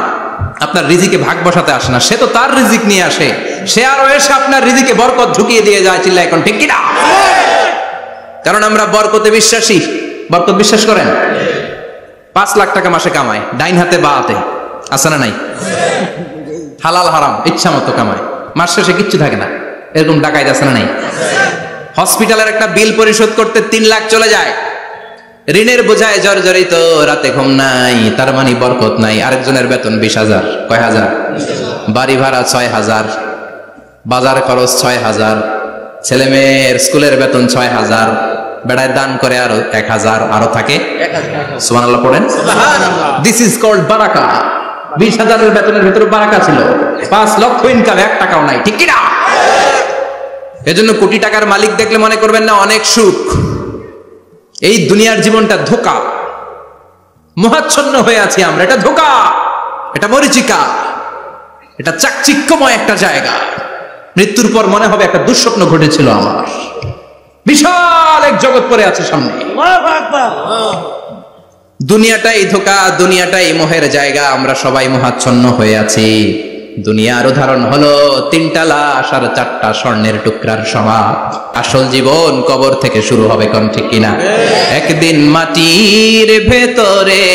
আপনার রিজিকে ভাগ বসাতে আসে না, সে তো তার রিজিক নিয়ে আসে, সে আরো এসে আপনার রিজিকে বরকত ঢুকিয়ে দিয়ে যায়। চিল্লা এখন ঠিক কিনা? কারণ আমরা বরকতে বিশ্বাসী। বরকত বিশ্বাস করেন? 5 লাখ টাকা মাসে কামায়, ডাইন হাতে বা হাতে, আছে না নাই? হালাল হারাম ইচ্ছা মতো কামায়, মাস শেষে কিচ্ছু থাকে না, এরকম ডাকাইত আছে না নাই? হসপিটালের একটা বিল পরিশোধ করতে 3 লাখ চলে যায়, ঋণের বোঝায় জর্জরিত, রাতে ঘুম নাই, তার মানে বরকত নাই। আরেকজনের বেতন 20,000, কয় হাজার? বাড়ি ভাড়া 6,000, বাজার খরচ 6,000, ছেলে মেয়ের স্কুলের বেতন 6,000, বেড়ায় দান করে আরো 1,000, আরো থাকে। সুবহানাল্লাহ পড়েন। দিস ইজ কল্ড বারাকা। 20,000 বেতনের ভেতরে বারাকা ছিল। 5 লক্ষ ইনকাম, 1 টাকাও নাই, ঠিক কিনা? এজন্য কোটি টাকার মালিক দেখলে মনে করবেন না অনেক সুখ। এই দুনিয়ার জীবনটা ধোঁকা, মোহাচ্ছন্ন হয়ে আছি আমরা। এটা ধোঁকা, এটা মরিচিকা, এটা চাকচিক্যময় একটা জায়গা। মৃত্যুর পর মনে হবে একটা দুঃস্বপ্ন ঘটেছিল আমার, বিশাল এক জগৎ পড়ে আছে সামনে। দুনিয়াটাই ধোঁকা, দুনিয়াটাই মোহের জায়গা। আমরা সবাই মোহাচ্ছন্ন হয়ে আছি। দুনিয়ার উদাহরণ হলো 3টা লাশ আর 4টা স্বর্ণের টুকরার সমান। আসল জীবন কবর থেকে শুরু হবে, কোন ঠিক কিনা? একদিন মাটির ভেতরে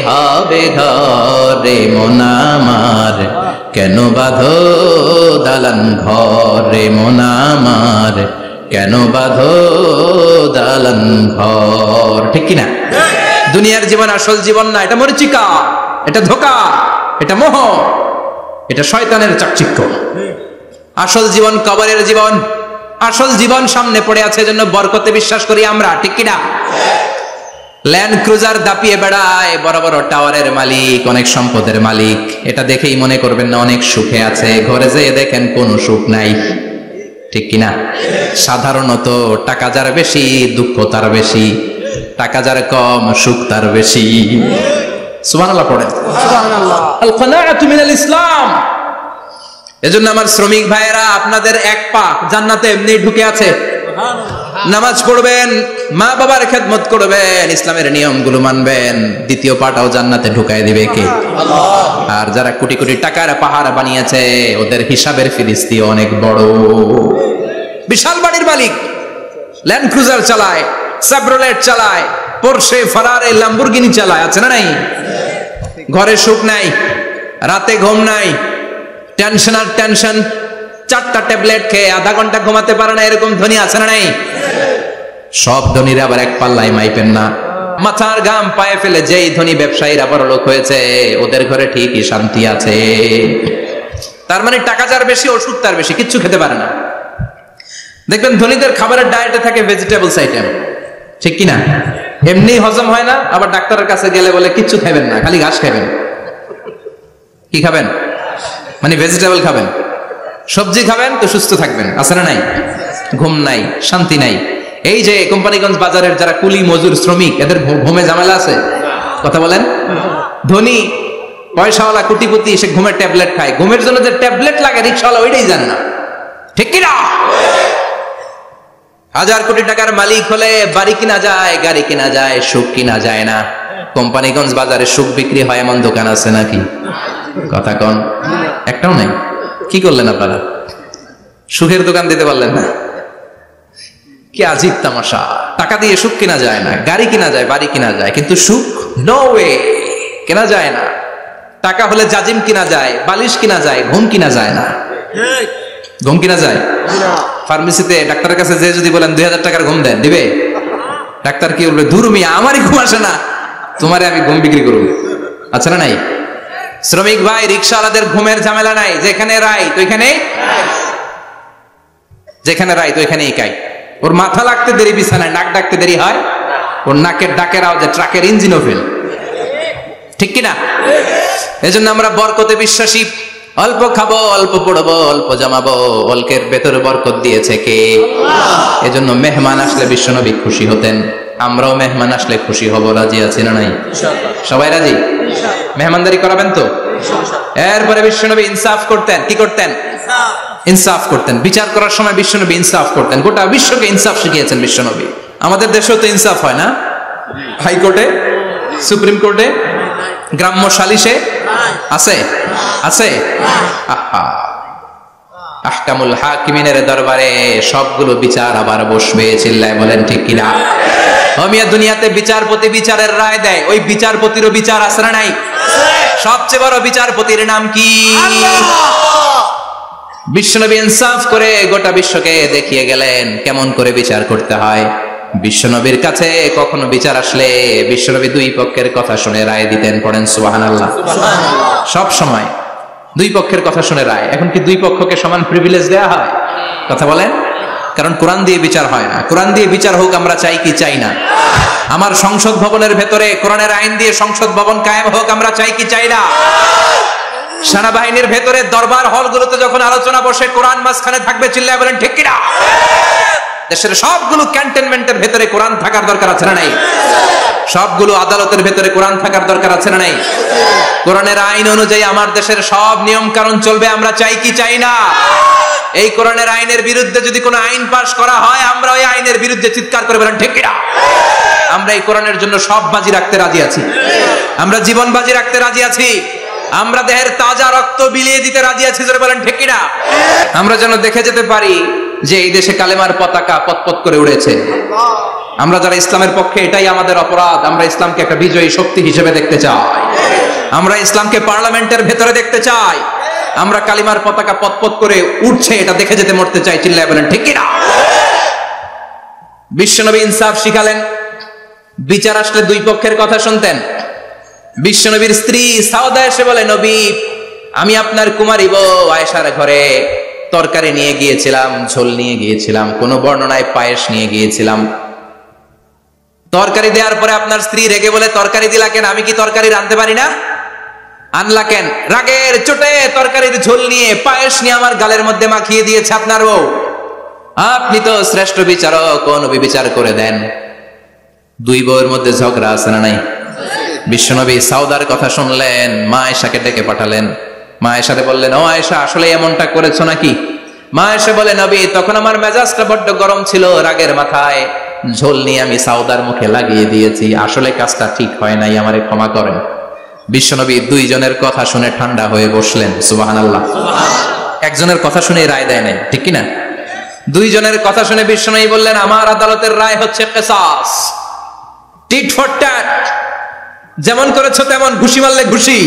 হবে ঘরে মন আমার, কেন বাঁধো দালান ঘরে মন আমার, কেন বাঁধো দালান ঘর, ঠিক কিনা? দুনিয়ার জীবন আসল জীবন না, এটা মরিচিকা, এটা ধোঁকা, এটা মোহ, এটা শয়তানের চাকচিক্য। আসল জীবন কবরের জীবন। আসল জীবন সামনে পড়ে আছে, জন্য বরকতে বিশ্বাস করি আমরা, ঠিক কিনা? ল্যান্ড ক্রুজার দাপিয়ে বেড়ায়, বড় বড় টাওয়ারের মালিক, অনেক সম্পদের মালিক। এটা দেখেই মনে করবেন না অনেক সুখে আছে, ঘরে যেয়ে দেখেন কোনো সুখ নাই। ঠিক কিনা? সাধারণত টাকা যার বেশি দুঃখ তার বেশি, টাকা যার কম সুখ তার বেশি। সুবহানাল্লাহ পড়েন। আল কানাআতু মিনাল ইসলাম। এজন্য আমার শ্রমিক ভাইয়েরা, আপনাদের এক পা জান্নাতে এমনি ঢুকে আছে। নামাজ পড়বেন, মা বাবার খেদমত করবেন, ইসলামের নিয়মগুলো মানবেন, দ্বিতীয় পাটাও জান্নাতে ঢুকাই দিবে কে? আল্লাহ। আর যারা কোটি কোটি টাকার পাহাড় বানিয়েছে, ওদের হিসাবের ফিরিস্তি অনেক বড়। বিশাল বাড়ির মালিক, ল্যান্ড ক্রুজার চালায়, সাবরোলেট চালায়, পোরশে, ফারারে, ল্যাম্বরগিনি চালায়, আছে না নাই? ঘরে সুখ নাই, রাতে ঘুম নাই, টেনশন আর টেনশন। 4টা ট্যাবলেট খেয়ে আধা ঘন্টা ঘুমাতে পারে না, এরকম ধনী আছে না নাই? সব ধনীরা আবার এক পাল্লায় মাইপেন না। মাথার ঘাম পায়ে ফেলে যেই ধনী ব্যবসায়ীরা বড়লোক হয়েছে, ওদের ঘরে ঠিকই শান্তি আছে। তার মানে টাকা যার বেশি, ওষুধ তার বেশি, কিচ্ছু খেতে পারে না। দেখবেন ধনীদের খাবারের ডায়েটে থাকে ভেজিটেবলস আইটেম, ঠিক কিনা? এমনি হজম হয় না, আবার ডাক্তারের কাছে গেলে বলে কিচ্ছু খাবেন না, খালি ঘাস খাবেন। কি খাবেন? মানে ভেজিটেবল খাবেন, সবজি খাবেন তো সুস্থ থাকবেন, আছে না নাই? ঘুম নাই, শান্তি নাই। এই যে কোম্পানিগঞ্জ বাজারের যারা কুলি মজুর শ্রমিক, এদের ঘুমে ঝামেলা আছে? কথা বলেন। ধনী পয়সাওয়ালা কোটিপতি, সে ঘুমের ট্যাবলেট খায়। ঘুমের জন্য যে ট্যাবলেট লাগে রিক্সাওয়ালা ওইটাই জান না, ঠিক কিনা? 1000 কোটি টাকার মালিক হলে বাড়ি কিনা যায়, গাড়ি কিনা যায়, সুখ কিনা যায় না। কোম্পানিগঞ্জ বাজারে সুখ বিক্রি হয় এমন দোকান আছে নাকি? কথা কন, একটাও নাই। কি করলেন আপনারা? সুখের দোকান দিতে পারলেন না? কি আজীব তামাশা। টাকা দিয়ে সুখ কিনা যায় না, গাড়ি কিনা যায়, বাড়ি কিনা যায়, কিন্তু সুখ নো ওয়ে, কেনা যায় না। টাকা হলে জাজিম কিনা যায়, বালিশ কিনা যায়, ঘুম কিনা যায় না। ঘুম কিনা যায়? ফার্মেসিতে ডাক্তারের কাছে যে যদি বলেন 2000 টাকার ঘুম দেন, দিবে? ডাক্তার কি বলবে? দূর মিয়া, আমারই ঘুম আসে না, তোমারে আমি ঘুম বিক্রি করবো। আচ্ছা না নাই? শ্রমিক ভাই, রিক্সাওয়ালাদের ঘুমের ঝামেলা নাই। যেখানে রাই তো এখানেই, যেখানে রাই তো এখানেই কাই। ওর মাথা লাগতে দেরি বিছানায়, নাক ডাকতে দেরি হয়, ওর নাকের ডাকের আওয়াজে ট্রাকের ইঞ্জিনও ফেল, ঠিক কিনা? এজন্য আমরা বরকতে বিশ্বাসী। অল্প খাবো, অল্প পড়বো, অল্প জমাবো, অল্পের ভেতরে বরকত দিয়েছে কে? এজন্য মেহমান আসলে বিশ্বনবী খুশি হতেন। আমরাও মেহমান আসলে খুশি হব, রাজি আছি না নাই? সবাই রাজি? মেহমানদারি করাবেন তো? এরপরে বিশ্বনবী ইনসাফ করতেন। কি করতেন? ইনসাফ করতেন। বিচার করার সময় বিশ্বনবী ইনসাফ করতেন। গোটা বিশ্বকে ইনসাফ শিখিয়েছেন বিশ্বনবী। আমাদের দেশেও তো ইনসাফ হয় না? হাইকোর্টে, সুপ্রিম কোর্টে, গ্রাম্য সালিশে আছে? আছে? আহা, আহকামুল হাকিমিনের দরবারে সবগুলো বিচার আবার বসবে। চিল্লায় বলেন ঠিক কিনা? মিয়া, দুনিয়াতে বিচারপতি বিচারের রায় দেয়, ওই বিচারপতিরও বিচার আছে না নাই? সবচেয়ে বড় বিচারপতির নাম কি? বিশ্বনবী ইনসাফ করে গোটা বিশ্বকে দেখিয়ে গেলেন কেমন করে বিচার করতে হয়। বিশ্বনবীর কাছে কখনো বিচার আসলে বিশ্বনবী দুই পক্ষের কথা শুনে রায় দিতেন। পড়েন সুবহানাল্লাহ। সব সময় দুই পক্ষের কথা শুনে রায়। এখন কি দুই পক্ষকে সমান প্রিভিলেজ দেয়া হয়? কথা বলেন। কারণ কোরআন দিয়ে বিচার হয় না। কোরআন দিয়ে বিচার হোক আমরা চাই কি চাই না? আমার সংসদ ভবনের ভেতরে কোরআনের আইন দিয়ে সংসদ ভবন কায়েম হোক আমরা চাই কি চাই না? সেনাবাহিনীর ভেতরে দরবার হলগুলোতে যখন আলোচনা বসে কোরআন মাঝখানে থাকবে। চিল্লায় বলেন ঠিক কিনা? দেশের সবগুলো ক্যান্টনমেন্টের ভেতরে কোরআন থাকার দরকার আছে না নাই? সবগুলো আদালতের ভেতরে কোরআন থাকার দরকার আছে না নাই? কোরআনের আইন অনুযায়ী আমার দেশের সব নিয়ম কানুন চলবে আমরা চাই কি চাই না? এই কোরআনের আইনের বিরুদ্ধে যদি কোনো আইন পাশ করা হয় আমরা ওই আইনের বিরুদ্ধে চিৎকার করে বলেন ঠিক কিনা? আমরা এই কোরআনের জন্য সব বাজি রাখতে রাজি আছি। আমরা জীবন বাজি রাখতে রাজি আছি। আমরা দেহের তাজা রক্ত বিলিয়ে দিতে রাজি আছি। জোরে বলেন ঠিক কিনা? আমরা যেন দেখে যেতে পারি যে এই দেশে কালেমার পতাকা পতপত করে উড়েছে। আমরা যারা ইসলামের পক্ষে, এটাই আমাদের অপরাধ। আমরা ইসলামকে একটা বিজয়ী শক্তি হিসেবে দেখতে চাই। আমরা ইসলামকে পার্লামেন্টের ভেতরে দেখতে চাই। আমরা কালিমার পতাকা পতপত করে উঠছে এটা দেখে যেতে মরতে চাই। চিল্লায় বলেন ঠিক কিনা? বিশ্বনবী ইনসাফ শিখালেন। বিচার আসলে দুই পক্ষের কথা শুনতেন। বিশ্বনবীর স্ত্রী সাউদা এসে বলে, নবী, আমি আপনার কুমারী বউ আয়েশার ঘরে তরকারি নিয়ে গিয়েছিলাম, ঝোল নিয়ে গিয়েছিলাম, কোন বর্ণনায় পায়েস নিয়ে গিয়েছিলাম। তরকারি দেওয়ার পরে আপনার স্ত্রী রেগে বলে তরকারি দিলা কেন, আমি কি তরকারি রাঁধতে পারি না? আনলা কেন? রাগের চোটে তরকারির ঝোল নিয়ে পায়েস নিয়ে আমার গালের মধ্যে মাখিয়ে দিয়েছে আপনার বউ। আপনি তো শ্রেষ্ঠ বিচারক, কোন বিচার করে দেন। দুই বউয়ের মধ্যে ঝগড়া আছে না নাই? বিশ্বনবী সাউদার কথা শুনলেন, মা আয়েশাকে ডেকে পাঠালেন। মা আয়েশারে বললেন, ও আয়েশা, আসলে এমনটা করেছো নাকি? মা আয়েশা বলে, নবী, তখন আমার মেজাজটা বড্ড গরম ছিল, রাগের মাথায় ঝোল নিয়ে আমি সাউদার মুখে লাগিয়ে দিয়েছি, আসলে কাজটা ঠিক হয় নাই, আমারে ক্ষমা করেন। বিশ্বনবী দুইজনের কথা শুনে ঠান্ডা হয়ে বসলেন। সুবহানাল্লাহ। একজনের কথা শুনে রায় দেয় নাই, ঠিক কিনা? দুইজনের কথা শুনে বিশ্বনবী বললেন, আমার আদালতের রায় হচ্ছে কিসাস, টিট ফর ট্যাট। যেমন করেছো তেমন, ঘুষি মারলে ঘুষি,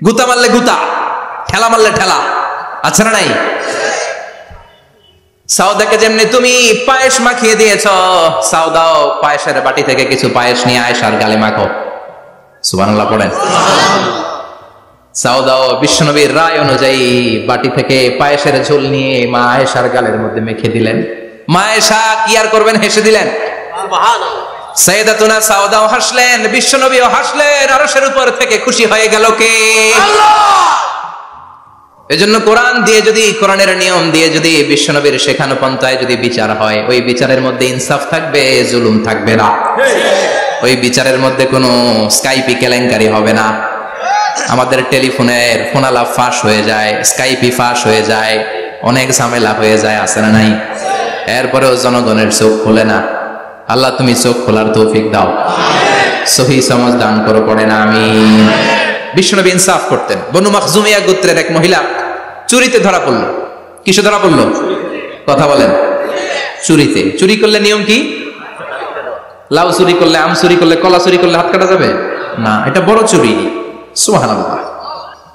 গুতা মারলে গুতা, ঠেলা মারলে ঠেলা, আছে না নাই? সাউদাকে যেমনি তুমি পায়েস মাখিয়ে দিয়েছ, সাউদাও পায়েসের বাটি থেকে কিছু পায়েস নিয়ে আয়েশার গালে মাখো। সুবহানাল্লাহ পড়েন। সাউদাও বিশ্বনবীর রায় অনুযায়ী বাটি থেকে পায়েসের ঝোল নিয়ে মা আয়েশার গালের মধ্যে মেখে দিলেন। মা আয়েশা কি আর করবেন, হেসে দিলেন। সাইয়েদাতুনা সাউদাও হাসলেন, বিশ্বনবীও হাসলেন। আরশের উপর থেকে খুশি হয়ে গেল কে? আল্লাহ। এজন্য কোরআন দিয়ে যদি, কোরআনের নিয়ম দিয়ে যদি, বিশ্বনবীর শেখানো পন্থায় যদি বিচার হয়, ওই বিচারের মধ্যে ইনসাফ থাকবে, জুলুম থাকবে না। ওই বিচারের মধ্যে কোনো স্কাইপি কেলেঙ্কারি হবে না। আমাদের টেলিফোনের ফোনালাপ ফাঁস হয়ে যায়, স্কাইপি ফাঁস হয়ে যায়, অনেক ঝামেলা হয়ে যায়, আছে না নাই? এরপরেও জনগণের চোখ খোলে না। আল্লাহ তুমি চোখ খোলার তৌফিক দাও, সহি সমাজ দান করো, পড়ে না আমিন। বিশ্বনবী ইনসাফ করতেন। বনু মাখজুমিয়া গোত্রের এক মহিলা চুরিতে ধরা পড়লো। কিসে ধরা পড়লো? কথা বলেন। চুরিতে। চুরি করলে নিয়ম কি? লাউ চুরি করলে, আম চুরি করলে, কলা চুরি করলে হাত কাটা যাবে না, এটা বড় চুরি। সুবহানাল্লাহ।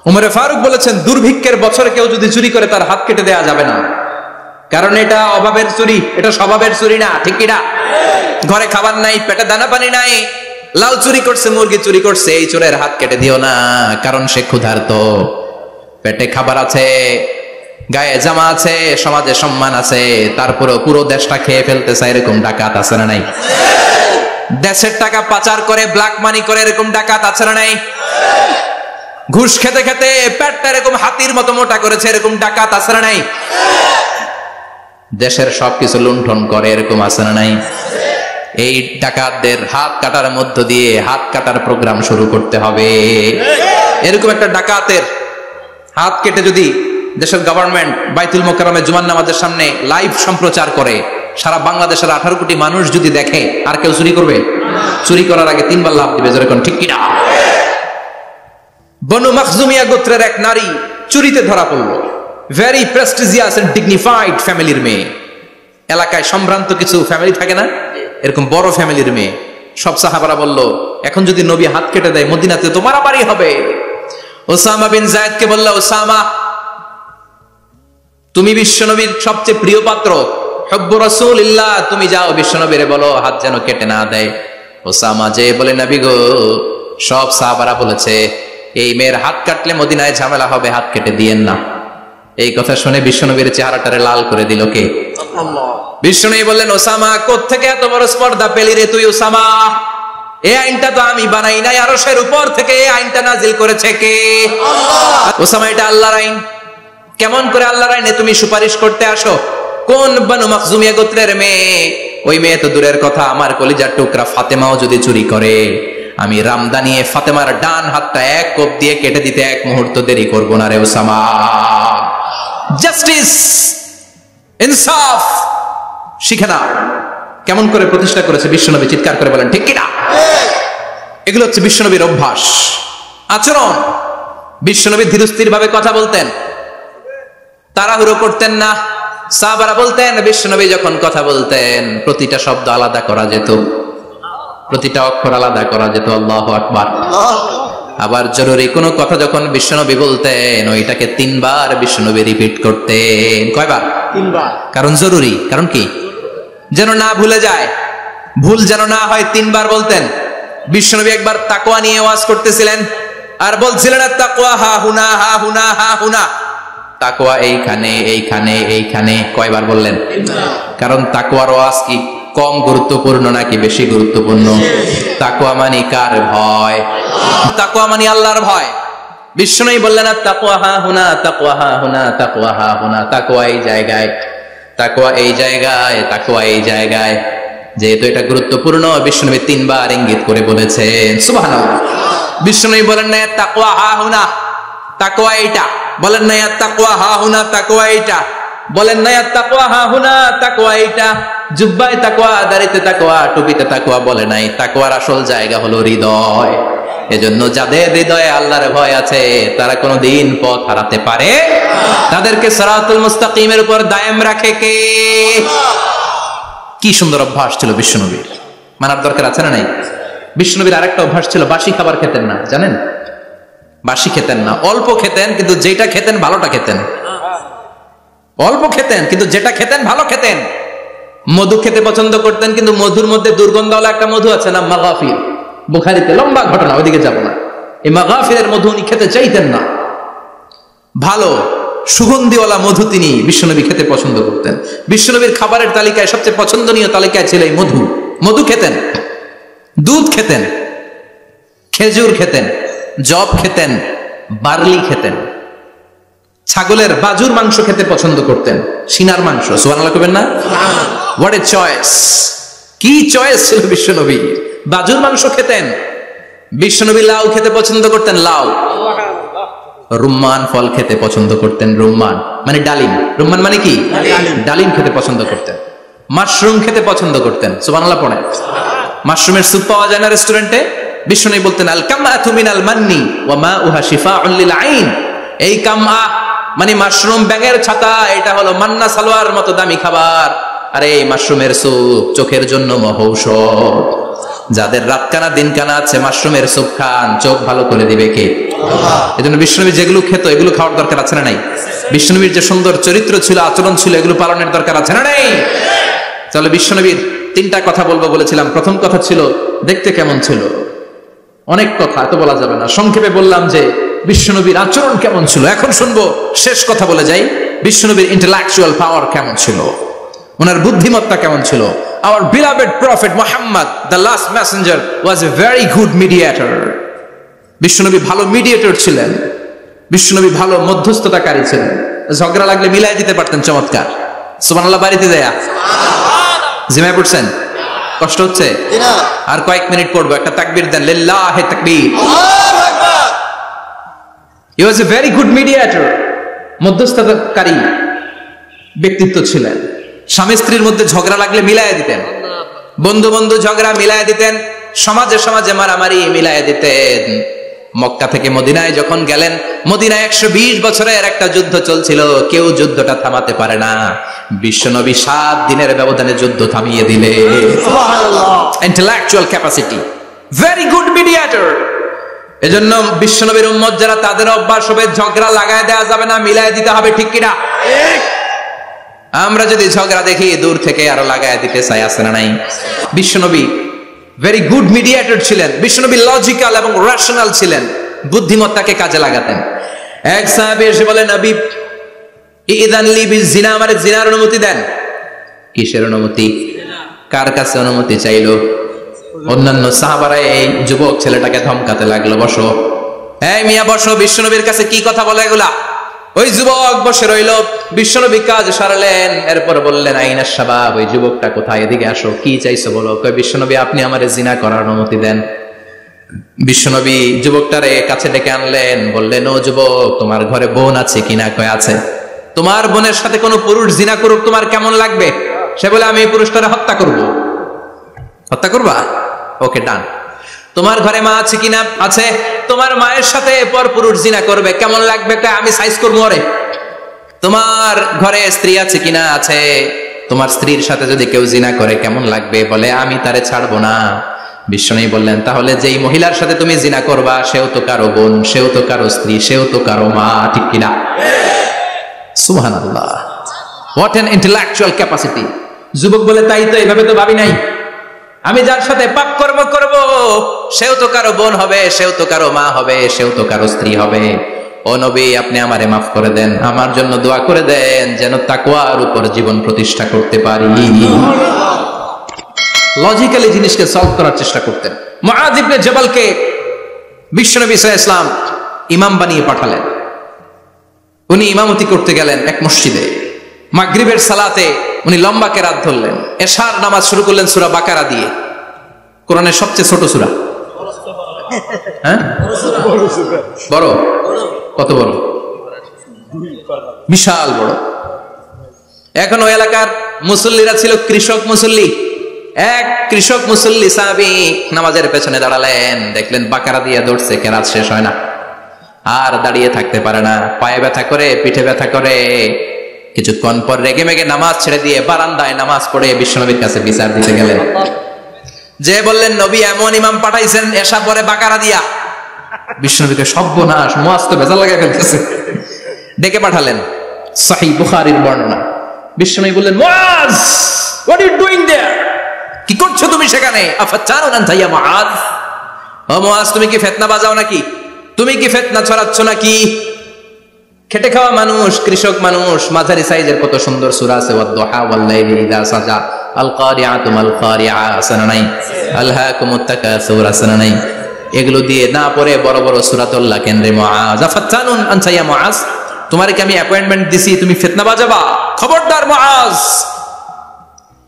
উমরে ফারুক বলেছেন, দুর্ভিক্ষের বছরে কেউ যদি চুরি করে তার হাত কেটে দেয়া যাবে না, কারণ এটা অভাবের চুরি, এটা স্বভাবের চুরি না, ঠিক কিনা? ঘরে খাবার নাই, পেটে দানা পানি নাই, লাউ চুরি করছে, মুরগি চুরি করছে, এই চোরের হাত কেটে দিও না, কারণ সে ক্ষুধার্ত। পেটে খাবার আছে, গায়ে জামা আছে, সমাজে সম্মান আছে, তারপরে পুরো দেশটা খেয়ে ফেলতেছে, এরকম ডাকাত আছে না নাই? দেশের টাকা পাচার করে, ব্ল্যাক মানি করে, এরকম ডাকাত আছে না নাই? ঘুষ খেতে খেতে পেটটা এরকম হাতির মতো মোটা করেছে, এরকম ডাকাত আছে না নাই? দেশের সবকিছু লুণ্ঠন করে, এরকম আছে না নাই? এই ডাকাতদের হাত কাটার মধ্য দিয়ে হাত কাটার প্রোগ্রাম শুরু করতে হবে। এরকম একটা ডাকাতের হাত কেটে যদি দেশের গভর্নমেন্ট বাইতুল মোকাররমে জুমার নামাজের সামনে লাইভ সম্প্রচার করে, সারা বাংলাদেশের 18 কোটি মানুষ যদি দেখে, আর কেউ চুরি করবে? চুরি করার আগে 3 বার লাফ দিবে, যেরকম, ঠিক কিনা? বনু মাখজুমিয়া গোত্রের এক নারী চুরিতে ধরা পড়ল। ভেরি প্রেস্টিজিয়াস এন্ড ডিগনিফাইড ফ্যামিলির মেয়ে। এলাকায় সম্ভ্রান্ত কিছু ফ্যামিলি থাকে না, এরকম বড় ফ্যামিলির মেয়ে। সব সাহাবারা বলল, এখন যদি নবী হাত কেটে দেয়, মদিনাতে তো মারামারি হবে। ওসামা বিন যায়েদকে বলল, ওসামা, তুমি বিশ্বনবীর সবচেয়ে প্রিয় পাত্র, হুব্বু রাসূলিল্লাহ, তুমি যাও বিশ্বনবীরে বলো হাত যেন কেটে না দেয়। ওসামা যে বলে, নবী গো, সব সাহাবারা বলেছে এই মেয়ের হাত কাটলে মদিনায় ঝামেলা হবে, হাত কেটে দিয়েন না। এই কথা শুনে বিশ্বনবীর চেহারাটারে লাল করে দিল কে? আল্লাহ। বিশ্বনবী বললেন, ওসামা, কোত্থেকে এত বড় স্পর্ধা পেলি রে তুই ওসামা? এই আইনটা তো আমি বানাই নাই, আরশের উপর থেকে এই আইনটা নাজিল করেছে কে? আল্লাহ। ওসামা, এটা আল্লাহর আইন। কেমন করে আল্লাহর আইনে তুমি সুপারিশ করতে আসো? কোন বনু মাখজুমিয়া গোত্রের মেয়ে? ওই মেয়ে তো দূরের কথা, আমার কলিজার টুকরা ফাতেমাও যদি চুরি করে, আমি রামদা নিয়ে ফাতেমার ডান হাতটা এক কোপ দিয়ে কেটে দিতে 1 মুহূর্ত দেরি করবো না রে ওসামা। জাস্টিস, ইনসাফ শিখে না। কেমন করে প্রতিষ্ঠা করেছে বিশ্বনবী, চিৎকার করে বলেন, ঠিক কিনা? এগুলো হচ্ছে বিশ্বনবীর অভ্যাস, আচরণ। বিশ্বনবী ধীরস্থির ভাবে কথা বলতেন, তাড়াহুড়ো করতেন না। সাহাবারা বলতেন, বিশ্বনবী যখন কথা বলতেন প্রতিটা শব্দ আলাদা করা যেত, প্রতিটা অক্ষর আলাদা করা যেত। আল্লাহু আকবার। আবার জরুরি কোনো কথা যখন বিশ্বনবী বলতেন, ওইটাকে 3 বার বিশ্বনবী রিপিট করতেন। কয়বার? 3 বার। কারণ জরুরি। কারণ কি? যেন না ভুলে যায়, ভুল যেন না হয়, 3 বার বলতেন। বিশ্বনবী একবার তাকওয়া নিয়ে ওয়াজ করতেছিলেন, আর বলছিলেন, তাকওয়া হা হুনা, হা হুনা, হা হুনা। তাকওয়া এইখানে, এইখানে, এইখানে। কয়বার বললেন? কারণ তাকওয়ার ওয়াজ কি? কম গুরুত্বপূর্ণ নাকি বেশি গুরুত্বপূর্ণ? তাকওয়া মানে কার ভয়? তাকওয়া মানে আল্লাহর ভয়। বিষ্ণুই বললেন তাকওয়া হা হুনা, তাকওয়া হা হুনা, তাকওয়া হা হুনা, তাকওয়া এই জায়গায়, তাকওয়া এই জায়গায়, তাকওয়া এই জায়গায়। যেহেতু এটা গুরুত্বপূর্ণ, বিষ্ণুনবী 3 বার ইঙ্গিত করে বলেছেন। সুবহানাল্লাহ। বিষ্ণুনবী বলেন না তাকওয়া হা হুনা, তাকওয়া এইটা। বলেন না তাকওয়া হা হুনা, তাকওয়া এইটা। বলেন না তাকওয়া হা হুনা, তাকওয়া এইটা। জুব্বায় তাকওয়া, দাড়িতে তাকওয়া, টুপিতে তাকওয়া বলে নাই। তাকওয়ার আসল জায়গা হলো হৃদয়। এজন্য যাদের হৃদয়ে আল্লাহর ভয় আছে তারা কোনোদিন পথ হারাতে পারে না। তাদেরকে সিরাতুল মুস্তাকিমের উপর দায়েম রাখে কে? কি সুন্দর অভ্যাস ছিল বিশ্বনবীর, মানার দরকার আছে না নাই? বিশ্বনবীর আরেকটা অভ্যাস ছিল, বাসি খাবার খেতেন না, জানেন? বাসি খেতেন না, অল্প খেতেন, কিন্তু যেটা খেতেন ভালোটা খেতেন। অল্প খেতেন কিন্তু যেটা খেতেন ভালো খেতেন। মধু খেতে পছন্দ করতেন, কিন্তু মধুর মধ্যে দুর্গন্ধওয়ালা একটা মধু আছে না, মাগাফির, বুখারীতে লম্বা ঘটনা, ওইদিকে যাব না। এই মাগাফিরের মধু উনি খেতে চাইতেন না। ভালো সুগন্ধিওয়ালা মধু তিনি বিশ্বনবী খেতে পছন্দ করতেন। বিশ্বনবীর খাবারের তালিকায় সবচেয়ে পছন্দনীয় তালিকায় ছিল এই মধু। মধু খেতেন, দুধ খেতেন, খেজুর খেতেন, জব খেতেন, বার্লি খেতেন, ছাগলের বাজুর মাংস খেতে পছন্দ করতেন, সিনার মাংস। সুবহানাল্লাহ কইবেন না? What a choice! কি চয়েস ছিল বিশ্বনবী! বাজুর মাংস খেতেন। বিশ্বনবী লাউ খেতে পছন্দ করতেন, লাউ। রুম্মান ফল খেতে পছন্দ করতেন, রুম্মান মানে ডালিম। রুম্মান মানে কি? ডালিম খেতে পছন্দ করতেন। মাশরুম খেতে পছন্দ করতেন। সুবহানাল্লাহ পড়েন। মাশরুমের স্যুপ পাওয়া যায় না রেস্টুরেন্টে? বিশ্বনবী বলতেন আল কামআতু মিনাল মান্নি ওয়া মাউহা শিফাউন লিল আইন। এই কামআ মানে মাশরুম, ব্যাঙের ছাতা, এটা হলো মান্না সালোয়ার মতো দামি খাবার। আর এই মাশরুমের স্যুপ চোখের জন্য মহৌষধ। যাদের রাতকানা দিনকানা আছে, মাশরুমের স্যুপ খান, চোখ ভালো করে দিবে কে? আল্লাহ। এজন্য বিশ্বনবী যেগুলো খেত এগুলো খাওয়ার দরকার আছে না নাই? বিশ্বনবীর যে সুন্দর চরিত্র ছিল, আচরণ ছিল, এগুলো পালনের দরকার আছে না নাই? তাহলে বিশ্বনবীর 3টা কথা বলবো বলেছিলাম। প্রথম কথা ছিল দেখতে কেমন ছিল। অনেক কথা এত বলা যাবে না, সংক্ষেপে বললাম যে বিশ্বনবীর আচরণ কেমন ছিল। এখন শুনবো, শেষ কথা বলে যাই, বিশ্বনবীর ইন্টেলেকচুয়াল পাওয়ার কেমন ছিল, ওনার বুদ্ধিমত্তা কেমন ছিল। Our beloved prophet Muhammad, the last messenger, was a very good mediator. বিশ্বনবী ভালো মিডিয়েটর ছিলেন। বিশ্বনবী ভালো মধ্যস্থতাকারী ছিলেন। ঝগড়া লাগলে মিলাই দিতে পারতেন, চমৎকার। সুবহানাল্লাহ। বাড়িতে দেয়া জিমায় পড়ছেন? কষ্ট হচ্ছে? আর কয়েক মিনিট পড়বো, একটা তাকবীর দেন, লিল্লাহি তাকবীর। আল্লাহু আকবার। He was a very good mediator. মধ্যস্থতাকারী ব্যক্তিত্ব ছিলেন। স্বামী স্ত্রীর মধ্যে ঝগড়া লাগলে মিলাইয়া দিতেন, বন্ধু বন্ধু ঝগড়া মিলাইয়া দিতেন, সমাজে সমাজে মারামারি মিলাইয়া দিতেন। মক্কা থেকে মদিনায় যখন গেলেন, মদিনায় 120 বছরের একটা যুদ্ধ চলছিল, কেউ যুদ্ধটা থামাতে পারে না। বিশ্বনবী 7 দিনের ব্যবধানে যুদ্ধ থামিয়ে দিলে। সুবহানাল্লাহ। Intellectual capacity, very good mediator. এজন্য বিশ্বনবীর উম্মত যারা, তাদের অভ্যাস হবে ঝগড়া লাগায় দেওয়া যাবে না, মিলাইয়া দিতে হবে। ঠিক কিনা? ঠিক। আমরা যদি ঝগড়া দেখি দূর থেকে আরো লাগায় দিতে চাই, আছে না নাই? বিশ্বনবী ভেরি গুড মিডিয়েটর ছিলেন। বিশ্বনবী লজিক্যাল এবং রেশনাল ছিলেন, বুদ্ধিমত্তাকে কাজে লাগাতেন। এক সাহাবী এসে বলেন, নবী ইযান লি বিজিনা, আমারে জিনার অনুমতি দেন। কিসের অনুমতি? কার কাছে অনুমতি চাইলো? অন্যান্য সাহাবারা এই যুবক ছেলেটাকে ধমকাতে লাগলো, বসো, এই মিয়া বসো। বিশ্বনবীর কাছে কি কথা বলে এগুলা? ওই যুবক বসে রইল। বিশ্বনবী কাজ সারলেন, এরপর বললেন, আইনা শাবাব, ওই যুবকটা কোথায়? এদিকে আসো, কি চাইছো বলো। কই, বিশ্বনবী আপনি আমারে জিনা করার অনুমতি দেন। বিশ্বনবী যুবকটারে কাছে ডেকে আনলেন, বললেন, ও যুবক, তোমার ঘরে বোন আছে কিনা? কয় আছে। তোমার বোনের সাথে কোনো পুরুষ জিনা করুক, তোমার কেমন লাগবে? সে বলে, আমি এই পুরুষটারে হত্যা করব। হত্যা করবা? ওকে, ডান। তোমার ঘরে মা আছে কিনা? আছে। তোমার মায়ের সাথে পর পুরুষ জিনা করবে, কেমন লাগবে? আমি সাইজ করবো ওরে। তোমার ঘরে স্ত্রী আছে কিনা? আছে। তোমার স্ত্রীর সাথে যদি কেউ জিনা করে কেমন লাগবে? বলে, আমি তারে ছাড়বো না। বিশ্বনবী বললেন, তাহলে যেই মহিলার সাথে তুমি জিনা করবা সেও তো কারো বোন, সেও তো কারো স্ত্রী, সেও তো কারো মা। ঠিক কিনা? সুবহানাল্লাহ। What an intellectual capacity. যুবক বলে, তাই তো, এইভাবে তো ভাবি নাই। আমি যার সাথে পাপ কর্ম করব সেও তো কারো বোন হবে, সেও তো কারো মা হবে, সেও তো কারো স্ত্রী হবে। ও নবী, আপনি আমারে মাফ করে দেন, আমার জন্য দোয়া করে দেন যেন তাকওয়ার উপর জীবন প্রতিষ্ঠা করতে পারি। লজিক্যালি জিনিসকে সলভ করার চেষ্টা করতেন। মুআয ইবনে জাবালকে বিশ্বনবী সাল্লাল্লাহু আলাইহি ওয়াসাল্লাম ইমাম বানিয়ে পাঠালেন। উনি ইমামতি করতে গেলেন এক মসজিদে। মাগরিবের সালাতে উনি লম্বা কেরাত ধরলেন। এশার নামাজ শুরু করলেন সূরা বাকারা দিয়ে, কোরআনের সবচেয়ে ছোট সূরা। হ্যাঁ, বড়? কত বড়? বিশাল বড়। এখন ওই এলাকার মুসল্লিরা ছিল কৃষক মুসল্লি। এক কৃষক মুসল্লি সাহাবী নামাজের পেছনে দাঁড়ালেন, দেখলেন বাকারা দিয়ে দৌড়ছে, কেরাত শেষ হয় না, আর দাঁড়িয়ে থাকতে পারে না, পায়ে ব্যথা করে, পিঠে ব্যথা করে। কিছুক্ষণ পর রেগে মেগে নামাজ ছেড়ে দিয়ে বারান্দায় নামাজ পড়ে বিশ্বনবীর কাছে বিচার দিতে গেলেন। যে বললেন, নবী এমন ইমাম পাঠাইছেন এশা পরে বাকারা দিয়া। বিশ্বনবীকে সর্বনাশ, মুআজ তো ভেজাল লাগাই ফেলতেছে। ডেকে পাঠালেন, সহিহ বুখারীর বর্ণনা। বিশ্বনবী বললেন, Muaz, what are you doing there? কি করছো তুমি সেখানে? আফাতানুন আনতা ইয়া মুআজ, ও মুআজ তুমি কি ফিতনা বাজাও নাকি? তুমি কি ফিতনা ছড়াচ্ছ নাকি? খেটে খাওয়া মানুষ, কৃষক মানুষ, মাঝারি সাইজের কত সুন্দর সূরা আছে, ওয়াদ-দুহা ওয়াল-লাইলি ইযা সাজা, আল-কারিআতু মাল-কারিআ, আসনা নাই, আলহাকুমুত তাকাসুর, আসনা নাই। এগুলো দিয়ে না পড়ে বড় বড় সূরাতুল্লাহ কেন্দ্রে মুআজ, আফাতানুন আনতা ইয়া মুআজ, তোমারে কি আমি অ্যাপয়েন্টমেন্ট দিছি তুমি ফিতনা বাজাবা? খবরদার মুআজ।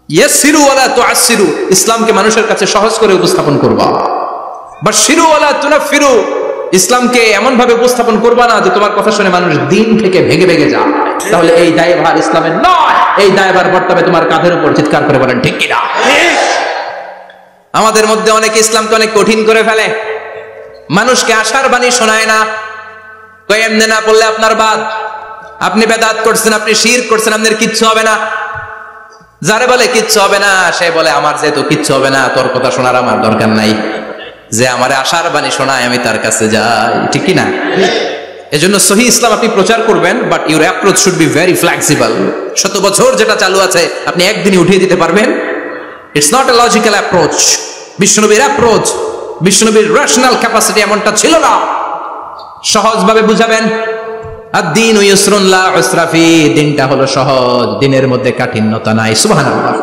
ইয়াসসিরু ওয়ালা তুআসসিরু, ইসলামকে মানুষের কাছে সহজ করে উপস্থাপন করবা। বাশশিরু ওয়ালা তুনাফিরু, ইসলামকে এমন ভাবে উপস্থাপন করবা না যে তোমার কথা শুনে মানুষ দিন থেকে ভেগে ভেগে যায়। তাহলে এই দায়ভার ইসলামের নয়, এই দায়ভার বর্তাবে তোমার কাঁধের উপর। চিৎকার করে বলেন ঠিক কিনা? আমাদের মধ্যে অনেকে ইসলামকে অনেক কঠিন করে ফেলে, মানুষকে আশার বাণী শোনায় না। কই এমনি না বললে আপনার বাদ, আপনি বেদাত করছেন, আপনি শিরক করছেন, আপনার কিচ্ছু হবে না। যারে বলে কিচ্ছু হবে না, সে বলে আমার যেহেতু কিচ্ছু হবে না, তোর কথা শোনার আমার দরকার নাই। যে আমারে আশার বাণী শোনায় আমি তার কাছে যাই, ঠিক কি না? এজন্য সহিহ ইসলাম আপনি প্রচার করবেন, but your approach should be very flexible. 100 বছর যেটা চালু আছে আপনি একদিনই উঠিয়ে দিতে পারবেন? It's not a logical approach. বিশ্বনবীর অ্যাপ্রোচ, বিশ্বনবীর রেশনাল ক্যাপাসিটি এমনটা ছিল না। সহজভাবে বুঝাবেন, আদ-দীনু ইউসরুন লা উসরা ফি, দিনটা হলো সহজ, দিনের মধ্যে কাঠিন্যতা নাই। সুবহানাল্লাহ।